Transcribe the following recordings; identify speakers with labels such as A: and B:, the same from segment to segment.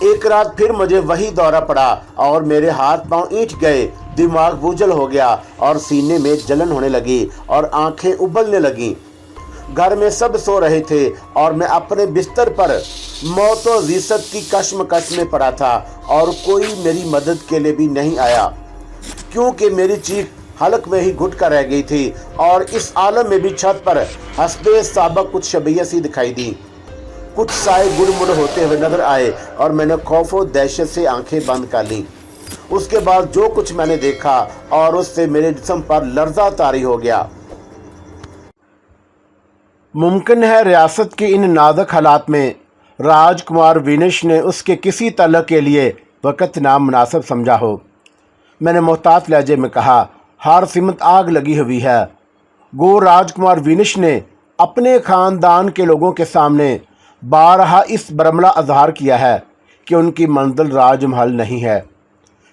A: एक रात फिर मुझे वही दौरा पड़ा और मेरे हाथ पांव ईंट गए, दिमाग बोझल हो गया और सीने में जलन होने लगी और आंखें उबलने लगी। घर में सब सो रहे थे और मैं अपने बिस्तर पर मौत और रिसत की कश्मकश में पड़ा था और कोई मेरी मदद के लिए भी नहीं आया, क्योंकि मेरी चीख हलक में ही घुट कर रह गई थी और इस आलम में भी छत पर हस्बे साबक कुछ शबीयत सी दिखाई दी। कुछ साए गुड़मुड़ होते हुए नजर आए और मैंने खौफ और दहशत से आंखें बंद कर ली। उसके बाद जो कुछ मैंने देखा और उससे मेरे जिस्म पर लर्जा तारी हो गया। मुमकिन है रियासत के इन नाजुक हालात में राजकुमार विनिश ने उसके किसी तलक के लिए वक़्त नामुनासिब समझा हो। मैंने मोहतात लहजे में कहा, हर सिमत आग लगी हुई है। गो राजकुमार विनिश ने अपने ख़ानदान के लोगों के सामने बारहा इस बरमला अजहार किया है कि उनकी मंजिल राजमहल नहीं है,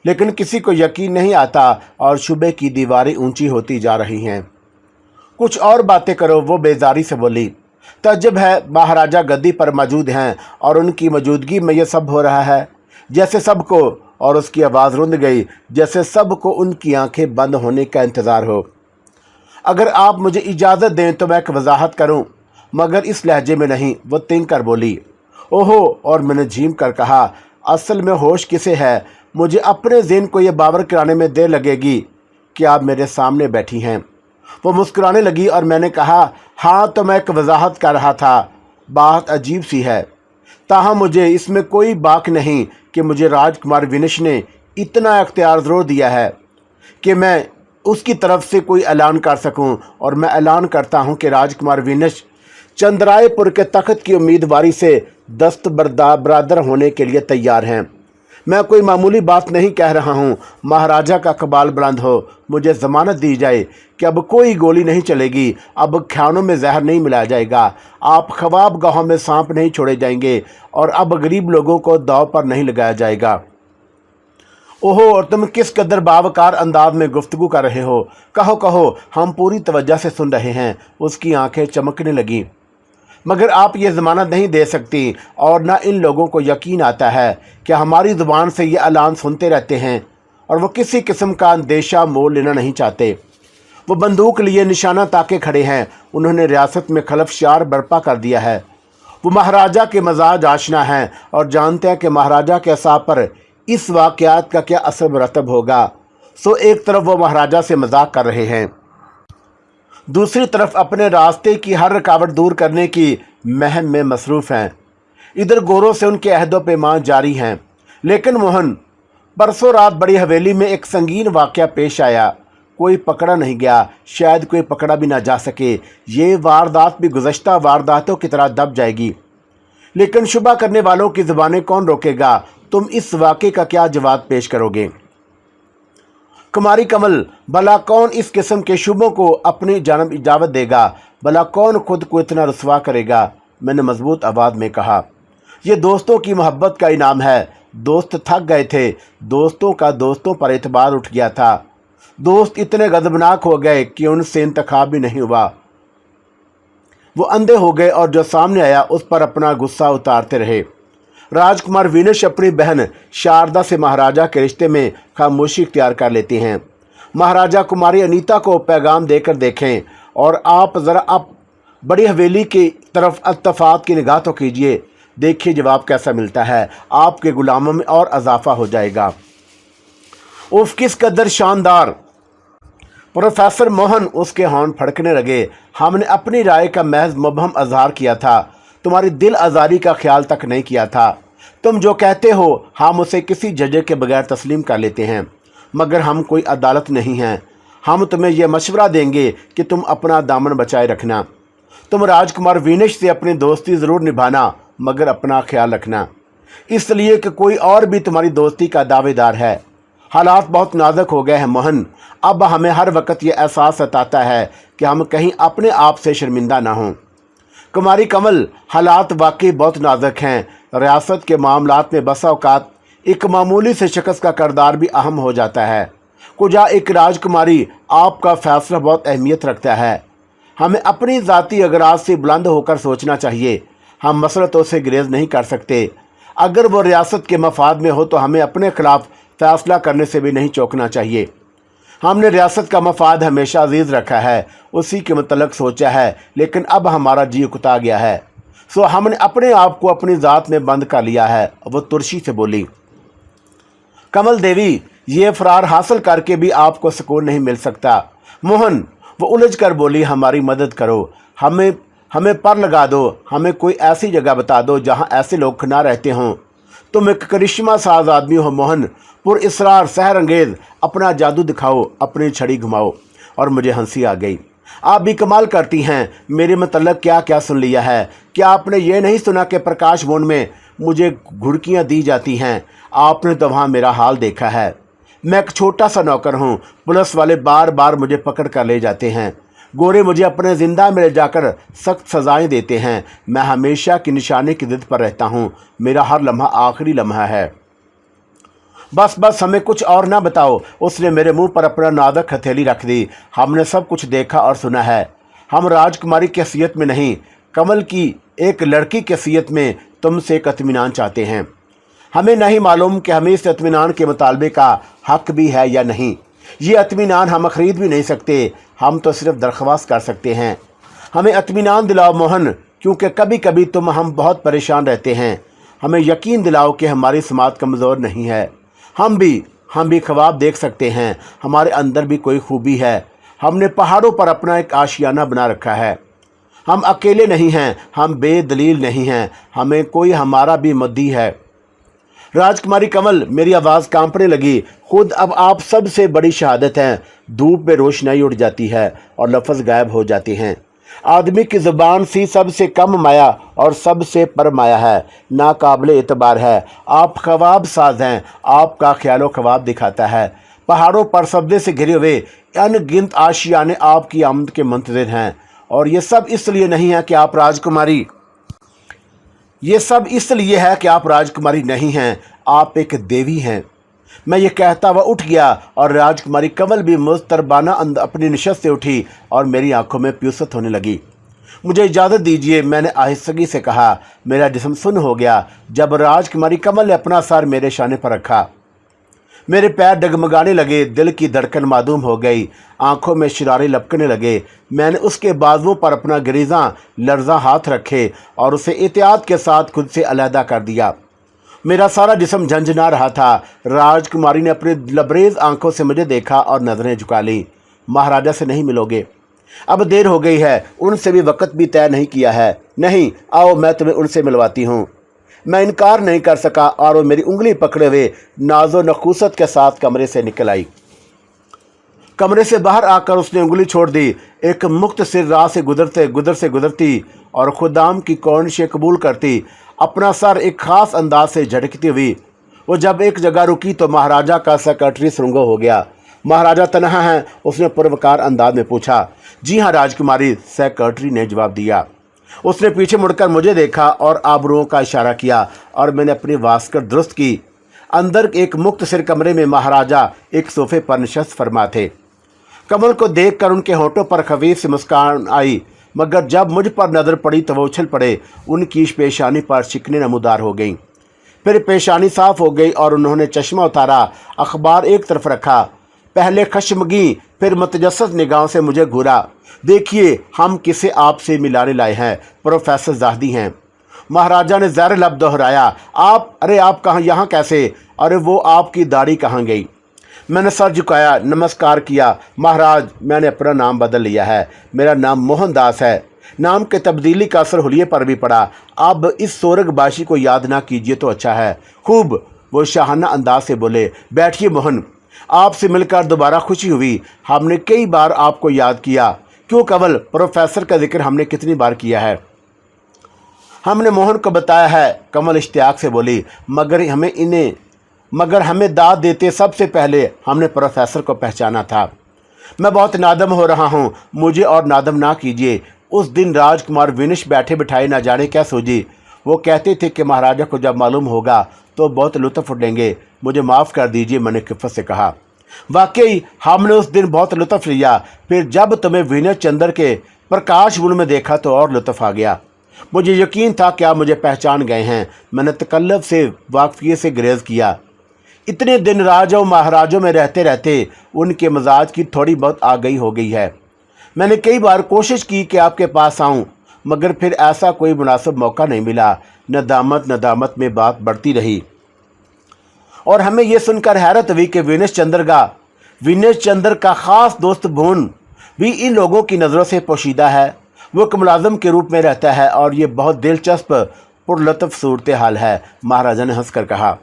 A: लेकिन किसी को यकीन नहीं आता और शुबे की दीवारें ऊंची होती जा रही हैं। कुछ और बातें करो, वो बेजारी से बोली। तज्जब है, महाराजा गद्दी पर मौजूद हैं और उनकी मौजूदगी में ये सब हो रहा है। जैसे सबको, और उसकी आवाज़ रुंध गई, जैसे सबको उनकी आंखें बंद होने का इंतज़ार हो। अगर आप मुझे इजाज़त दें तो मैं एक वजाहत करूं, मगर इस लहजे में नहीं, वो तिंग कर बोली। ओहो, और मैंने झीम कर कहा, असल में होश किसे है? मुझे अपने ज़हन को ये बावर कराने में देर लगेगी कि आप मेरे सामने बैठी हैं। वो मुस्कुराने लगी और मैंने कहा, हाँ, तो मैं एक वजाहत कर रहा था। बात अजीब सी है, ताहम मुझे इसमें कोई बाक नहीं कि मुझे राजकुमार विनिश ने इतना इख्तियार ज़रूर दिया है कि मैं उसकी तरफ से कोई ऐलान कर सकूं, और मैं ऐलान करता हूं कि राजकुमार विनिश चंद्रायपुर के तख्त की उम्मीदवारी से बरादर होने के लिए तैयार हैं। मैं कोई मामूली बात नहीं कह रहा हूँ। महाराजा का कबाल बुलंद हो, मुझे ज़मानत दी जाए कि अब कोई गोली नहीं चलेगी, अब खानों में जहर नहीं मिलाया जाएगा, आप ख्वाब गाहों में सांप नहीं छोड़े जाएंगे और अब गरीब लोगों को दाव पर नहीं लगाया जाएगा। ओहो, और तुम किस कदर बावकार अंदाज में गुफ्तगू कर रहे हो। कहो कहो, हम पूरी तवज्जो से सुन रहे हैं। उसकी आंखें चमकने लगीं। मगर आप ये ज़मानत नहीं दे सकती, और ना इन लोगों को यकीन आता है कि हमारी ज़ुबान से ये ऐलान सुनते रहते हैं और वो किसी किस्म का अंदेशा मोल लेना नहीं चाहते। वो बंदूक लिए निशाना ताके खड़े हैं। उन्होंने रियासत में खलफशार बर्पा कर दिया है। वो महाराजा के मजाज आशना हैं और जानते हैं कि महाराजा के असाब पर इस वाक़यात का क्या असर मुरतब होगा। सो एक तरफ वो महाराजा से मजाक कर रहे हैं, दूसरी तरफ अपने रास्ते की हर रुकावट दूर करने की महम में मसरूफ़ हैं। इधर गोरों से उनके अहदो पैमान जारी हैं। लेकिन मोहन, परसों रात बड़ी हवेली में एक संगीन वाक़या पेश आया। कोई पकड़ा नहीं गया, शायद कोई पकड़ा भी ना जा सके। ये वारदात भी गुज़श्ता वारदातों की तरह दब जाएगी, लेकिन शुबा करने वालों की ज़ुबानें कौन रोकेगा? तुम इस वाक़े का क्या जवाब पेश करोगे? कुमारी कमल, भला कौन इस किस्म के शुबों को अपनी जानब इजाज़त देगा? भला कौन खुद को इतना रुसवा करेगा? मैंने मजबूत आवाज़ में कहा। यह दोस्तों की मोहब्बत का इनाम है। दोस्त थक गए थे। दोस्तों का दोस्तों पर एतबार उठ गया था। दोस्त इतने गज़बनाक हो गए कि उनसे इंतखाब भी नहीं हुआ। वो अंधे हो गए और जो सामने आया उस पर अपना गुस्सा उतारते रहे। राजकुमार विनिश अपनी बहन शारदा से महाराजा के रिश्ते में खामोशी इख्तियार कर लेती हैं। महाराजा कुमारी अनीता को पैगाम देकर देखें, और आप ज़रा आप बड़ी हवेली की तरफ अत्तफात की निगाह तो कीजिए, देखिए जवाब कैसा मिलता है। आपके गुलामों में और इजाफा हो जाएगा। उफ, किस कदर शानदार! प्रोफेसर मोहन, उसके हॉर्न फड़कने लगे। हमने अपनी राय का महज मुबहम अजहार किया था, तुम्हारी दिल आज़ारी का ख्याल तक नहीं किया था। तुम जो कहते हो हम उसे किसी जजे के बगैर तस्लीम कर लेते हैं, मगर हम कोई अदालत नहीं हैं। हम तुम्हें यह मशवरा देंगे कि तुम अपना दामन बचाए रखना। तुम राजकुमार विनिश से अपनी दोस्ती ज़रूर निभाना, मगर अपना ख्याल रखना, इसलिए कि कोई और भी तुम्हारी दोस्ती का दावेदार है। हालात बहुत नाजुक हो गए हैं मोहन। अब हमें हर वक्त ये एहसास सताता है कि हम कहीं अपने आप से शर्मिंदा ना हों। कुमारी कमल, हालात वाकई बहुत नाजुक हैं। रियासत के मामलात में बसा औकात एक मामूली से शख्स का किरदार भी अहम हो जाता है। कुजा एक राजकुमारी, आपका फ़ैसला बहुत अहमियत रखता है। हमें अपनी ज़ाती अगराज से बुलंद होकर सोचना चाहिए। हम मसलतों से गुरेज नहीं कर सकते। अगर वो रियासत के मफाद में हो तो हमें अपने खिलाफ फैसला करने से भी नहीं चौंकना चाहिए। हमने रियासत का मफाद हमेशा अजीज़ रखा है, उसी के मतलब सोचा है, लेकिन अब हमारा जी उकता गया है, सो हमने अपने आप को अपनी ज़ात में बंद कर लिया है। वो तुर्शी से बोली। कमल देवी, ये फरार हासिल करके भी आपको सुकून नहीं मिल सकता। मोहन, वो उलझ कर बोली, हमारी मदद करो, हमें पर लगा दो, हमें कोई ऐसी जगह बता दो जहाँ ऐसे लोग ना रहते हों। तुम एक करिश्मा साज आदमी हो मोहन, पुरइसरार सहर अंगेज, अपना जादू दिखाओ, अपनी छड़ी घुमाओ। और मुझे हंसी आ गई। आप भी कमाल करती हैं, मेरे मतलब क्या क्या सुन लिया है। क्या आपने ये नहीं सुना कि प्रकाश भवन में मुझे घुड़कियाँ दी जाती हैं? आपने तो वहाँ मेरा हाल देखा है। मैं एक छोटा सा नौकर हूँ, पुलिस वाले बार बार मुझे पकड़ कर ले जाते हैं। गोरे मुझे अपने ज़िंदा में ले जाकर सख्त सज़ाएं देते हैं। मैं हमेशा की निशाने की ज़िद पर रहता हूँ। मेरा हर लम्हा आखिरी लम्हा है। बस बस, हमें कुछ और ना बताओ। उसने मेरे मुंह पर अपना नादक हथेली रख दी। हमने सब कुछ देखा और सुना है। हम राजकुमारी की हैसियत में नहीं, कमल की एक लड़की की हैसियत में तुमसे एक इत्मीनान चाहते हैं। हमें नहीं मालूम कि हमें इस इत्मीनान के मुतालबे का हक भी है या नहीं। ये इत्मीनान हम ख़रीद भी नहीं सकते, हम तो सिर्फ दरख्वास्त कर सकते हैं। हमें इत्मीनान दिलाओ मोहन, क्योंकि कभी कभी हम बहुत परेशान रहते हैं। हमें यकीन दिलाओ कि हमारी समात कमज़ोर नहीं है। हम भी ख्वाब देख सकते हैं। हमारे अंदर भी कोई खूबी है। हमने पहाड़ों पर अपना एक आशियाना बना रखा है। हम अकेले नहीं हैं, हम बेदलील नहीं हैं, हमें कोई हमारा भी मद्दी है। राजकुमारी कमल, मेरी आवाज़ कांपने लगी। खुद अब आप सबसे बड़ी शहादत हैं। धूप में रोशनाई उड़ जाती है और लफ्ज़ गायब हो जाते हैं। आदमी की ज़ुबान सी सबसे कम माया और सबसे पर माया है, नाकाबिले एतबार है। आप ख्वाब साज हैं, आपका ख्यालो ख्वाब दिखाता है। पहाड़ों पर सब्दे से घिरे हुए अनगिनत आशियाने आपकी आमद के मुंतज़िर हैं। और ये सब इसलिए नहीं है कि आप राजकुमारी नहीं हैं, आप एक देवी हैं। मैं ये कहता वह उठ गया और राजकुमारी कमल भी मुस्तरबाना अपनी नशस्त से उठी और मेरी आंखों में प्यूसत होने लगी। मुझे इजाज़त दीजिए, मैंने आहिस्तगी से कहा। मेरा जिस्म सुन्न हो गया जब राजकुमारी कमल ने अपना सर मेरे शाने पर रखा। मेरे पैर डगमगाने लगे, दिल की धड़कन मादूम हो गई, आंखों में शरारे लपकने लगे। मैंने उसके बाजुओं पर अपना गरीज़ा लर्जा हाथ रखे और उसे एहतियात के साथ खुद से अलहदा कर दिया। मेरा सारा जिस्म झंझना रहा था। राजकुमारी ने अपनी लबरेज आंखों से मुझे देखा और नज़रें झुका लीं। महाराजा से नहीं मिलोगे? अब देर हो गई है, उनसे भी वक्त भी तय नहीं किया है। नहीं, आओ मैं तुम्हें उनसे मिलवाती हूँ। मैं इनकार नहीं कर सका और वो मेरी उंगली पकड़े हुए नाजो नखूसत के साथ कमरे से निकल आई। कमरे से बाहर आकर उसने उंगली छोड़ दी। एक मुख्तसर राह से गुजरती और खुदाम की कौनिशें कबूल करती, अपना सर एक ख़ास अंदाज से झटकती हुई वो जब एक जगह रुकी तो महाराजा का सेक्रेटरी सुरंगो हो गया। महाराजा तनहा हैं? उसने पुरवकार अंदाज में पूछा। जी हाँ राजकुमारी, सेक्रेटरी ने जवाब दिया। उसने पीछे मुड़कर मुझे देखा और आबरूओं का इशारा किया और मैंने अपनी वास्कर दुरुस्त की। अंदर एक मुख्तसर कमरे में महाराजा एक सोफे पर नशस्त फरमा थे। कमल को देखकर उनके होठों पर खफीफ सी मुस्कान आई, मगर जब मुझ पर नज़र पड़ी तो वो उछल पड़े। उनकी पेशानी पर शिकने नमूदार हो गईं। फिर पेशानी साफ हो गई और उन्होंने चश्मा उतारा, अखबार एक तरफ रखा, पहले खशमगी फिर मतजस्सस निगाहों से मुझे घूरा। देखिए, हम किसे आपसे मिलाने लाए हैं, प्रोफेसर ज़ाहदी हैं। महाराजा ने ज़हर लब दोहराया। आप कहाँ, यहाँ कैसे? अरे वो आपकी दाढ़ी कहाँ गई? मैंने सर झुकाया, नमस्कार किया। महाराज, मैंने अपना नाम बदल लिया है, मेरा नाम मोहनदास है। नाम के तब्दीली का असर हुलिये पर भी पड़ा। अब इस सोरगबाशी को याद ना कीजिए तो अच्छा है। खूब, वो शाहाना अंदाज से बोले। बैठिए मोहन, आपसे मिलकर दोबारा खुशी हुई। हमने कई बार आपको याद किया। क्यों कमल, प्रोफेसर का जिक्र हमने कितनी बार किया है? हमने मोहन को बताया है, कमल इश्तियाक से बोली। मगर हमें दाद देते सबसे पहले हमने प्रोफेसर को पहचाना था। मैं बहुत नादम हो रहा हूँ, मुझे और नादम ना कीजिए। उस दिन राजकुमार विनिश बैठे बिठाए ना जाने क्या सूझी। वो कहते थे कि महाराजा को जब मालूम होगा तो बहुत लुत्फ़ उठेंगे। मुझे माफ़ कर दीजिए, मैंने किफ़त से कहा। वाकई हमने उस दिन बहुत लुत्फ़ लिया। फिर जब तुम्हें विनय चंद्र के प्रकाश वन में देखा तो और लुत्फ़ आ गया। मुझे यकीन था कि आप मुझे पहचान गए हैं। मैंने तकल्लुफ़ से वाकफियत से गुरेज़ किया। इतने दिन राजाओं महाराजों में रहते रहते उनके मिजाज की थोड़ी बहुत आगई हो गई है। मैंने कई बार कोशिश की कि आपके पास आऊं, मगर फिर ऐसा कोई मुनासिब मौका नहीं मिला। नदामत में बात बढ़ती रही और हमें यह सुनकर हैरत हुई कि विनेश चंद्र का ख़ास दोस्त भून भी इन लोगों की नज़रों से पोशीदा है। वो एक मुलाजिम के रूप में रहता है और ये बहुत दिलचस्प पुरलतफ़ सूरत हाल है। महाराजा ने हंसकर कहा,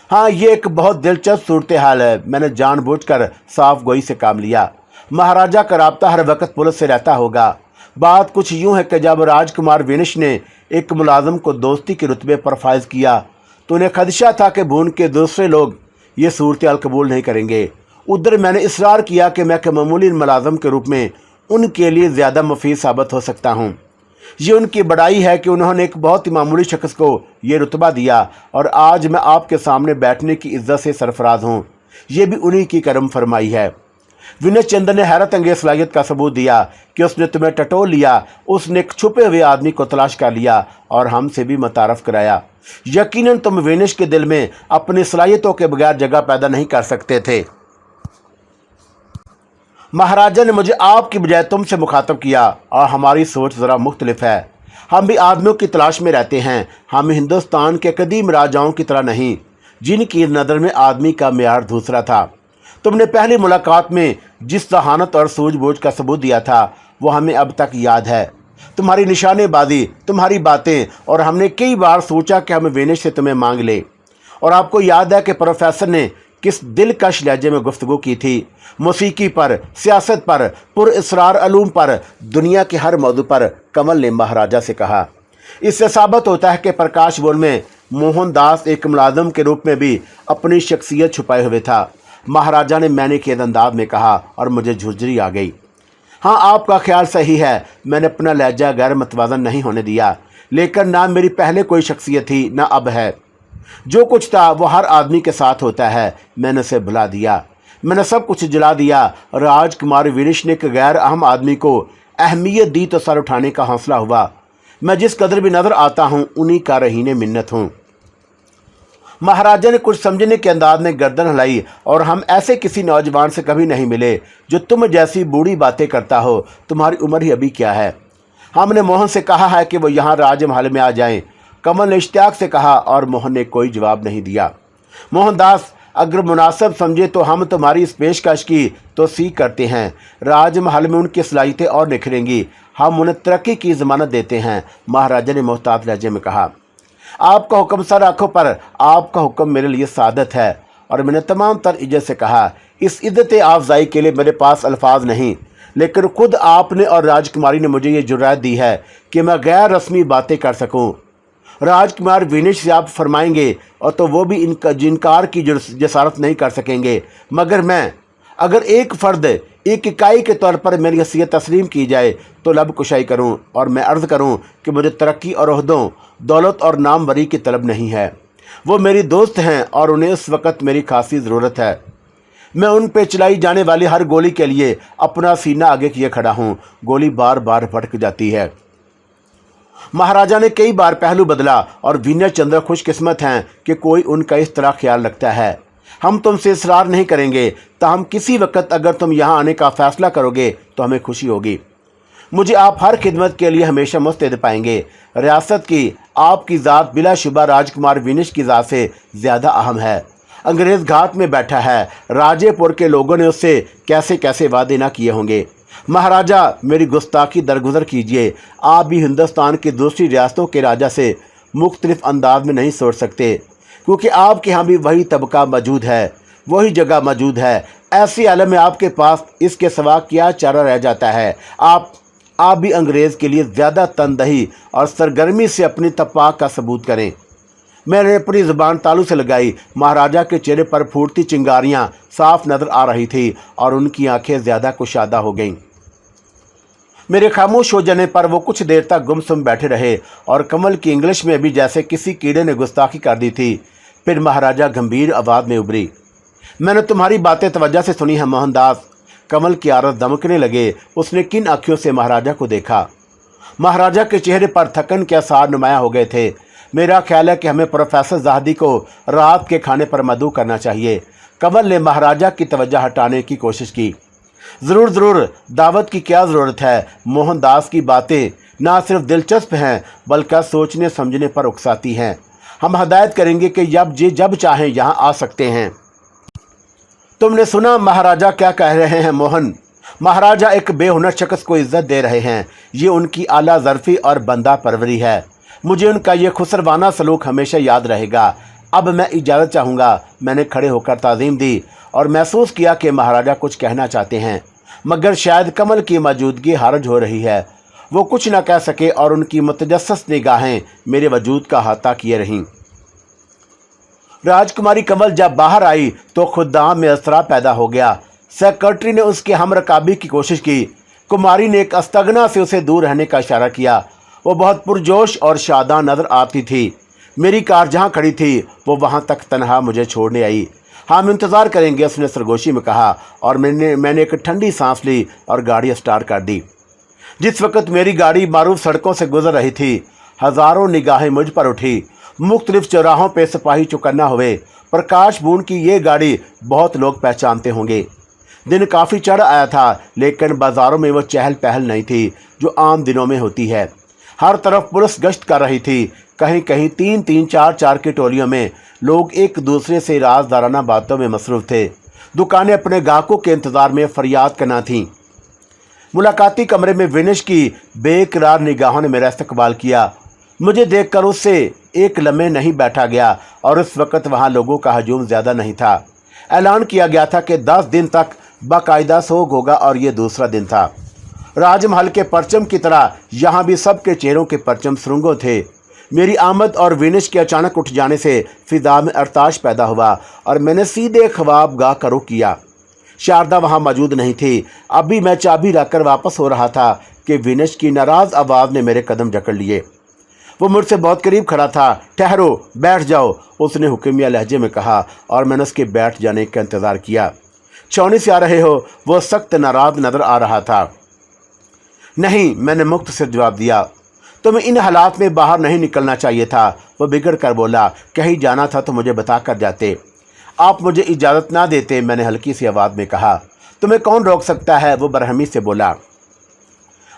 A: हाँ, ये एक बहुत दिलचस्प सूरत हाल है। मैंने जानबूझकर साफ गोई से काम लिया। महाराजा का राब्ता हर वक्त पुलिस से रहता होगा। बात कुछ यूँ है कि जब राजकुमार विनेश ने एक मुलाजिम को दोस्ती के रुतबे पर फायज किया तो उन्हें खदशा था कि भून के दूसरे लोग ये सूरत हाल कबूल नहीं करेंगे। उधर मैंने इसरार किया कि मैं एक मामूली मुलाजिम के रूप में उनके लिए ज़्यादा मुफीद साबित हो सकता हूँ। ये उनकी बड़ाई है कि उन्होंने एक बहुत ही मामूली शख्स को ये रुतबा दिया और आज मैं आपके सामने बैठने की इज्जत से सरफराज हूँ। ये भी उन्हीं की करम फरमाई है। विनेश चंद्र ने हैरत अंगेज सलाहियत का सबूत दिया कि उसने तुम्हें टटोल लिया। उसने एक छुपे हुए आदमी को तलाश कर लिया और हमसे भी मुतारफ़ कराया। यकीनन तुम विनेश के दिल में अपनी सलाहियतों के बगैर जगह पैदा नहीं कर सकते थे। महाराजा ने मुझे आपकी बजाय तुमसे मुखातब किया और हमारी सोच ज़रा मुख्तलिफ है। हम भी आदमियों की तलाश में रहते हैं। हम हिंदुस्तान के कदीम राजाओं की तरह नहीं, जिनकी नज़र में आदमी का मेयार दूसरा था। तुमने पहली मुलाकात में जिस जहानत और सूझबूझ का सबूत दिया था वो हमें अब तक याद है। तुम्हारी निशानेबाजी, तुम्हारी बातें, और हमने कई बार सोचा कि हम विनेश से तुम्हें मांग ले। और आपको याद है कि प्रोफेसर ने किस दिलकश लहजे में गुफ्तगू की थी। मौसीकी पर, सियासत पर, पुरअसरार अलूम पर, दुनिया के हर मौजू पर कमल ने महाराजा से कहा। इससे साबित होता है कि प्रकाश वन में मोहनदास एक मुलाजिम के रूप में भी अपनी शख्सियत छुपाए हुए था। महाराजा ने मैंने के अंदाज में कहा और मुझे झुर्झरी आ गई। हाँ, आपका ख्याल सही है। मैंने अपना लहजा गैर मतवाज़न नहीं होने दिया, लेकिन ना मेरी पहले कोई शख्सियत थी ना अब है। जो कुछ था वो हर आदमी के साथ होता है। मैंने उसे भुला दिया, मैंने सब कुछ जला दिया। राजकुमार विनेश ने एक गैर अहम आदमी को अहमियत दी तो सर उठाने का हौसला हुआ। मैं जिस कदर भी नज़र आता हूँ उन्हीं का रहीने मिन्नत हूँ। महाराजा ने कुछ समझने के अंदाज में गर्दन हिलाई। और हम ऐसे किसी नौजवान से कभी नहीं मिले जो तुम जैसी बूढ़ी बातें करता हो। तुम्हारी उम्र ही अभी क्या है। हमने मोहन से कहा है कि वो यहाँ राजमहल में आ जाएं। कमल ने इश्तियाक से कहा और मोहन ने कोई जवाब नहीं दिया। मोहनदास, अगर मुनासिब समझे तो हम तुम्हारी इस पेशकश की तौसीक करते हैं। राजमहल में उनकी सलाहियतें और निखरेंगी। हम उन्हें तरक्की की ज़मानत देते हैं। महाराजा ने मोहतात लहजे में कहा, आपका हुक्म सर आँखों पर। आपका हुक्म मेरे लिए सादत है। और मैंने तमाम तर इज्जत से कहा, इस इज्जत आफजाई के लिए मेरे पास अल्फाज नहीं, लेकिन खुद आपने और राजकुमारी ने मुझे ये जुर्रत दी है कि मैं गैर रस्मी बातें कर सकूं। राजकुमार विनेश से आप फरमाएंगे और तो वो भी इनकार की जसारत नहीं कर सकेंगे। मगर मैं, अगर एक फ़र्द, एक इकाई के तौर पर मेरी हैसियत तस्लीम की जाए तो लब कुशाई करूं और मैं अर्ज़ करूं कि मुझे तरक्की और ओहदों, दौलत और नामवरी की तलब नहीं है। वो मेरी दोस्त हैं और उन्हें इस वक्त मेरी खासी ज़रूरत है। मैं उन पे चलाई जाने वाली हर गोली के लिए अपना सीना आगे किए खड़ा हूँ। गोली बार बार भटक जाती है। महाराजा ने कई बार पहलू बदला और विनेश चंद्र खुशकिस्मत हैं कि कोई उनका इस तरह ख्याल रखता है। हम तुमसे इसरार नहीं करेंगे। ताहम किसी वक्त अगर तुम यहाँ आने का फ़ैसला करोगे तो हमें खुशी होगी। मुझे आप हर खिदमत के लिए हमेशा मुस्तैद पाएंगे। रियासत की आपकी ज़ात बिलाशुबा राजकुमार विनेश की ज़ात से ज़्यादा अहम है। अंग्रेज़ घाट में बैठा है। राजेपुर के लोगों ने उससे कैसे कैसे वादे ना किए होंगे। महाराजा, मेरी गुस्ताखी दरगुजर कीजिए। आप भी हिंदुस्तान की दूसरी रियासतों के राजा से मुख्तलिफ अंदाज में नहीं सोच सकते, क्योंकि आपके यहाँ भी वही तबका मौजूद है, वही जगह मौजूद है। ऐसी आलम में आपके पास इसके सिवा क्या चारा रह जाता है। आप भी अंग्रेज़ के लिए ज़्यादा तनदही और सरगर्मी से अपनी तपाक का सबूत करें। मैंने अपनी ज़ुबान तालू से लगाई। महाराजा के चेहरे पर फूटती चिंगारियां साफ नज़र आ रही थी और उनकी आंखें ज़्यादा कुशादा हो गईं। मेरे खामोश हो जाने पर वो कुछ देर तक गुमसुम बैठे रहे और कमल की इंग्लिश में भी जैसे किसी कीड़े ने गुस्ताखी कर दी थी। फिर महाराजा गंभीर आवाज़ में उभरी, मैंने तुम्हारी बातें तवज्जो से सुनी है मोहनदास। कमल की आरज़ दमकने लगे। उसने किन आँखों से महाराजा को देखा। महाराजा के चेहरे पर थकन के आसार नुमायां हो गए थे। मेरा ख्याल है कि हमें प्रोफेसर ज़ाहदी को रात के खाने पर मदऊ करना चाहिए। कंवल ने महाराजा की तवज्जो हटाने की कोशिश की। ज़रूर दावत की क्या ज़रूरत है। मोहनदास की बातें ना सिर्फ दिलचस्प हैं बल्कि सोचने समझने पर उकसाती हैं। हम हदायत करेंगे कि जब चाहें यहाँ आ सकते हैं। तुमने सुना महाराजा क्या कह रहे हैं मोहन? महाराजा एक बेहुनर शख्स को इज्जत दे रहे हैं। ये उनकी आला ज़रफ़ी और बंदा परवरी है। मुझे उनका ये खुसरवाना सलूक हमेशा याद रहेगा। अब मैं इजाज़त चाहूँगा। मैंने खड़े होकर ताज़ीम दी और महसूस किया कि महाराजा कुछ कहना चाहते हैं, मगर शायद कमल की मौजूदगी हर्ज हो रही है। वो कुछ न कह सके और उनकी मुतजस्सिस निगाहें मेरे वजूद का अहाता किए रहीं। राजकुमारी कमल जब बाहर आई तो खुदाम में असरा पैदा हो गया। सेक्रेटरी ने उसके हम रकाबी की कोशिश की। कुमारी ने एक अस्तगना से उसे दूर रहने का इशारा किया। वो बहुत पुरजोश और शादां नजर आती थी। मेरी कार जहाँ खड़ी थी वो वहाँ तक तनहा मुझे छोड़ने आई। हम इंतज़ार करेंगे, उसने सरगोशी में कहा, और मैंने एक ठंडी सांस ली और गाड़ी स्टार्ट कर दी। जिस वक्त मेरी गाड़ी मारूफ सड़कों से गुजर रही थी, हज़ारों निगाहें मुझ पर उठी। मुख्तलिफ चौराहों पे सिपाही चौकन्ना हुए। प्रकाश बूंद की ये गाड़ी बहुत लोग पहचानते होंगे। दिन काफ़ी चढ़ आया था, लेकिन बाज़ारों में वो चहल पहल नहीं थी जो आम दिनों में होती है। हर तरफ पुलिस गश्त कर रही थी। कहीं कहीं 3-3, 4-4 की टोलियों में लोग एक दूसरे से राजदाराना बातों में मसरूफ़ थे। दुकानें अपने ग्राहकों के इंतज़ार में फरियाद करना थीं। मुलाकाती कमरे में विनिश की बेकरार निगाहों ने मेरा इस्तकबाल किया। मुझे देखकर उससे एक लम्हे नहीं बैठा गया और उस वक़्त वहाँ लोगों का हजूम ज़्यादा नहीं था। ऐलान किया गया था कि 10 दिन तक बाकायदा सोग होगा और ये दूसरा दिन था। राजमहल के परचम की तरह यहाँ भी सबके चेहरों के परचम सुरंगों थे। मेरी आमद और विनिश के अचानक उठ जाने से फिजा में अरताश पैदा हुआ और मैंने सीधे ख्वाब गाह का रुख किया। शारदा वहाँ मौजूद नहीं थी। अभी मैं चाबी रखकर वापस हो रहा था कि विनिश की नाराज़ आवाज़ ने मेरे कदम जकड़ लिए। वो मुझसे बहुत करीब खड़ा था। ठहरो, बैठ जाओ, उसने हुक्मिया लहजे में कहा और मैंने उसके बैठ जाने का इंतज़ार किया। छावनी से आ रहे हो? वो सख्त नाराज़ नज़र आ रहा था। नहीं, मैंने मुक्त से जवाब दिया। तुम्हें इन हालात में बाहर नहीं निकलना चाहिए था। वो बिगड़ कर बोला, कहीं जाना था तो मुझे बता कर जाते। आप मुझे इजाज़त ना देते, मैंने हल्की सी आवाज़ में कहा। तुम्हें कौन रोक सकता है? वो बरहमी से बोला।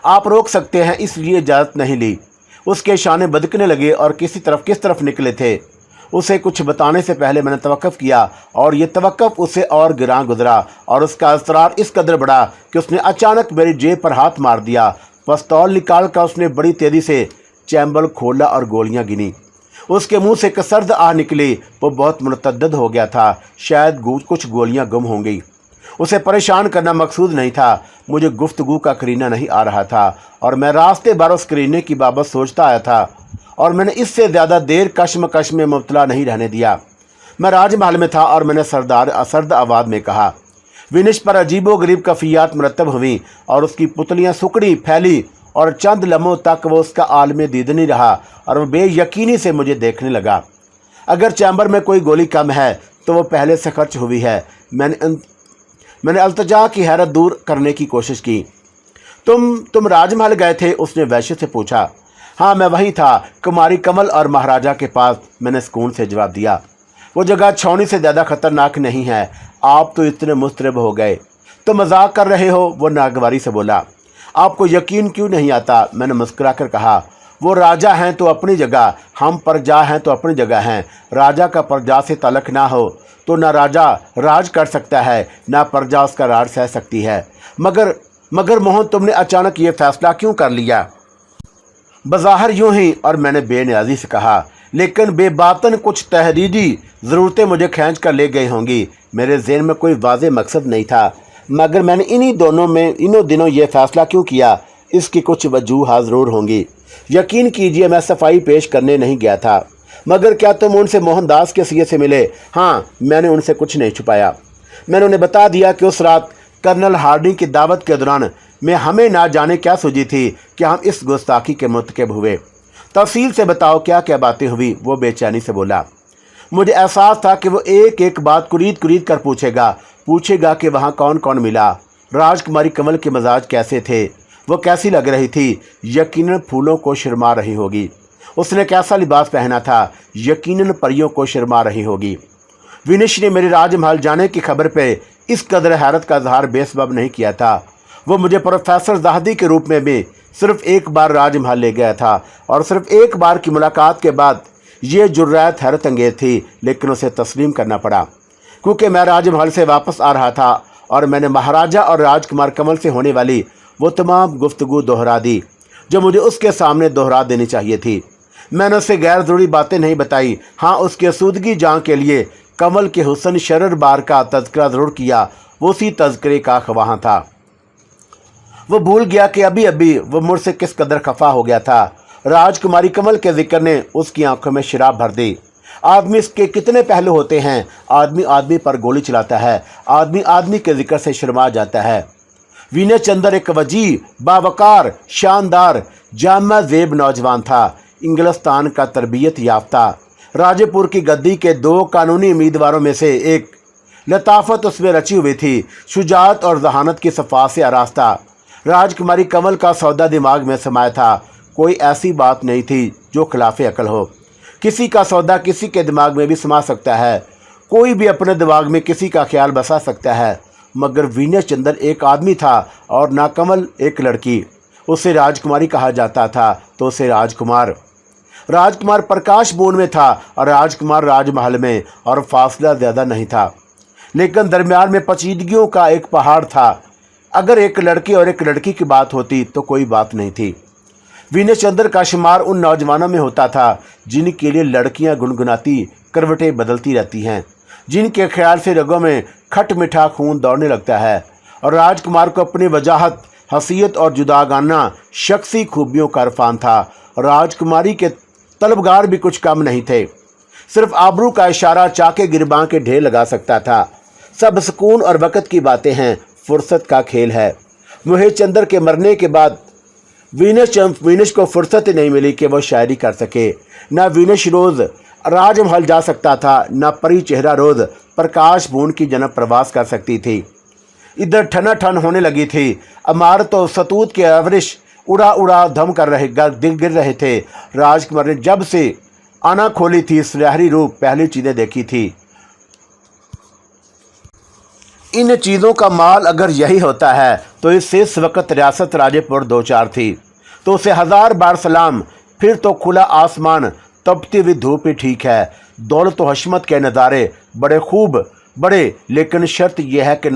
A: आप रोक सकते हैं, इसलिए इजाज़त नहीं ली। उसके शाने बदकने लगे और किस तरफ निकले थे। उसे कुछ बताने से पहले मैंने तवक्कुफ़ किया और ये तवक्कुफ़ उसे और गिरां गुजरा और उसका असरार इस कदर बढ़ा कि उसने अचानक मेरी जेब पर हाथ मार दिया। पिस्तौल निकाल कर उसने बड़ी तेज़ी से चैम्बर खोला और गोलियां गिनी। उसके मुंह से एक सर्द आह निकली। वो बहुत मुतद्दद हो गया था। शायद कुछ गोलियां गुम हो गई। उसे परेशान करना मकसूद नहीं था। मुझे गुफ्तगू का करीना नहीं आ रहा था और मैं रास्ते भर उस करीने की बाबत सोचता आया था और मैंने इससे ज़्यादा देर कश्मकश में मुब्तला नहीं रहने दिया। मैं राजमहल में था और मैंने सर्द आवाज़ में कहा। विनिश पर अजीबो गरीब कफ़ियात मरतब हुई और उसकी पुतलियाँ सुकड़ी फैली और चंद लम्हों तक वो उसका आलम दीद नहीं रहा और वो बेयकीनी से मुझे देखने लगा। अगर चैम्बर में कोई गोली कम है तो वो पहले से खर्च हुई है। मैंने अल्तजा की हैरत दूर करने की कोशिश की। तुम राजमहल गए थे? उसने वैश्य से पूछा। हाँ, मैं वहीं था, कुमारी कमल और महाराजा के पास, मैंने सुकून से जवाब दिया। वो जगह छावनी से ज़्यादा खतरनाक नहीं है। आप तो इतने मुस्तरब हो गए। तो मजाक कर रहे हो? वो नागवारी से बोला। आपको यकीन क्यों नहीं आता? मैंने मुस्कुरा कर कहा। वो राजा हैं तो अपनी जगह, हम प्रजा हैं तो अपनी जगह हैं। राजा का प्रजा से तलक ना हो तो ना राजा राज कर सकता है ना प्रजा उसका राज सह सकती है। मगर मोहन, तुमने अचानक ये फैसला क्यों कर लिया? बज़ाहिर यूं ही, और मैंने बेनियाजी से कहा, लेकिन बेबातन कुछ तहरीरी ज़रूरतें मुझे खींच कर ले गई होंगी। मेरे ज़हन में कोई वाज़े मकसद नहीं था, मगर मैंने इन्हों दिनों ये फ़ैसला क्यों किया, इसकी कुछ वजूहात ज़रूर होंगी। यकीन कीजिए, मैं सफाई पेश करने नहीं गया था। मगर क्या तुम उनसे मोहनदास के सिगे से मिले? हाँ, मैंने उनसे कुछ नहीं छुपाया। मैंने उन्हें बता दिया कि उस रात कर्नल हार्डिंग की दावत के दौरान मैं हमें ना जाने क्या सूझी थी कि हम इस गुस्ताखी के मुर्तकब हुए। तफसील से बताओ क्या क्या बातें हुई? वो बेचैनी से बोला। मुझे एहसास था कि वो एक एक बात कुरीद कर पूछेगा कि वहाँ कौन कौन मिला, राजकुमारी कमल के मजाज कैसे थे, वो कैसी लग रही थी? यकीनन फूलों को शर्मा रही होगी। उसने कैसा लिबास पहना था? यकीनन परियों को शर्मा रही होगी। विनेश ने मेरे राजमहल जाने की खबर पे इस कदर हैरत का इजहार बेसबब नहीं किया था। वो मुझे प्रोफेसर ज़ाहदी के रूप में भी सिर्फ एक बार राजमहल ले गया था, और सिर्फ एक बार की मुलाकात के बाद ये जुर्रात हैरत अंगेज थी, लेकिन उसे तस्लीम करना पड़ा, क्योंकि मैं राजमहल से वापस आ रहा था और मैंने महाराजा और राजकुमार कमल से होने वाली वो तमाम गुफ्तगू दोहरा दी जो मुझे उसके सामने दोहरा देनी चाहिए थी। मैंने उससे गैर ज़रूरी बातें नहीं बताई। हाँ, उसकी आसूदगी जान के लिए कमल के हुस्न शरर बार का तज़किरा ज़रूर किया। वो उसी तज़किरे का ख़वाह था। वो भूल गया कि अभी अभी वो मुझसे किस कदर खफा हो गया था। राजकुमारी कमल के जिक्र ने उसकी आंखों में शराब भर दी। आदमी इसके कितने पहलू होते हैं। आदमी आदमी पर गोली चलाता है, आदमी आदमी के जिक्र से शर्मा जाता है। विनेश चंद्र एक वजी, बावकार, शानदार, जामा ज़ेब नौजवान था। इंग्लिस्तान का तरबियत याफ्ता, राजेपुर की गद्दी के 2 कानूनी उम्मीदवारों में से एक। लताफत उसमें रची हुई थी, शुजात और जहानत की सफ़ा से आरास्ता। राजकुमारी कमल का सौदा दिमाग में समाया था। कोई ऐसी बात नहीं थी जो खिलाफ अकल हो। किसी का सौदा किसी के दिमाग में भी समा सकता है। कोई भी अपने दिमाग में किसी का ख्याल बसा सकता है, मगर विनेश चंद्र एक आदमी था और ना कमल एक लड़की। उसे राजकुमारी कहा जाता था तो उसे राजकुमार प्रकाश बून में था और राजकुमार राजमहल में, और फासला ज़्यादा नहीं था, लेकिन दरमियान में पेचीदगियों का एक पहाड़ था। अगर एक लड़की और एक लड़की की बात होती तो कोई बात नहीं थी। विनेश चंद्र का शुमार उन नौजवानों में होता था जिनके लिए लड़कियां गुनगुनाती करवटें बदलती रहती हैं, जिनके ख्याल से रगों में खट मीठा खून दौड़ने लगता है। और राजकुमार को अपनी वजाहत, हसीयत और जुदागाना शख्सी खूबियों का इरफान था। राजकुमारी के तलबगार भी कुछ कम नहीं थे। सिर्फ आबरू का इशारा चाके गिरबां के ढेर लगा सकता था। सब सुकून और वक़्त की बातें हैं, फुर्सत का खेल है। मोहित चंद्र के मरने के बाद विनेश को फुर्सत ही नहीं मिली कि वो शायरी कर सके। न विनेश रोज़ राजमहल जा सकता था, न परी चेहरा रोज़ प्रकाश बून की जनप प्रवास कर सकती थी। इधर ठनाठन होने लगी थी। इमारतों सतूत के अवरिश उड़ा उड़ा धम कर गिर रहे थे। राजकुमार ने जब से आना खोली थी, सुनहरी रूप पहली चीज़ें देखी थी। इन चीज़ों का माल अगर यही होता है तो इससे इस वक्त रियासत राजेपुर 2-4 थी, तो उसे 1000 बार सलाम। फिर तो खुला आसमान, तपती हुई धूप ही ठीक है। दौलत व हशमत के नज़ारे बड़े खूब बड़े, लेकिन शर्त यह है कि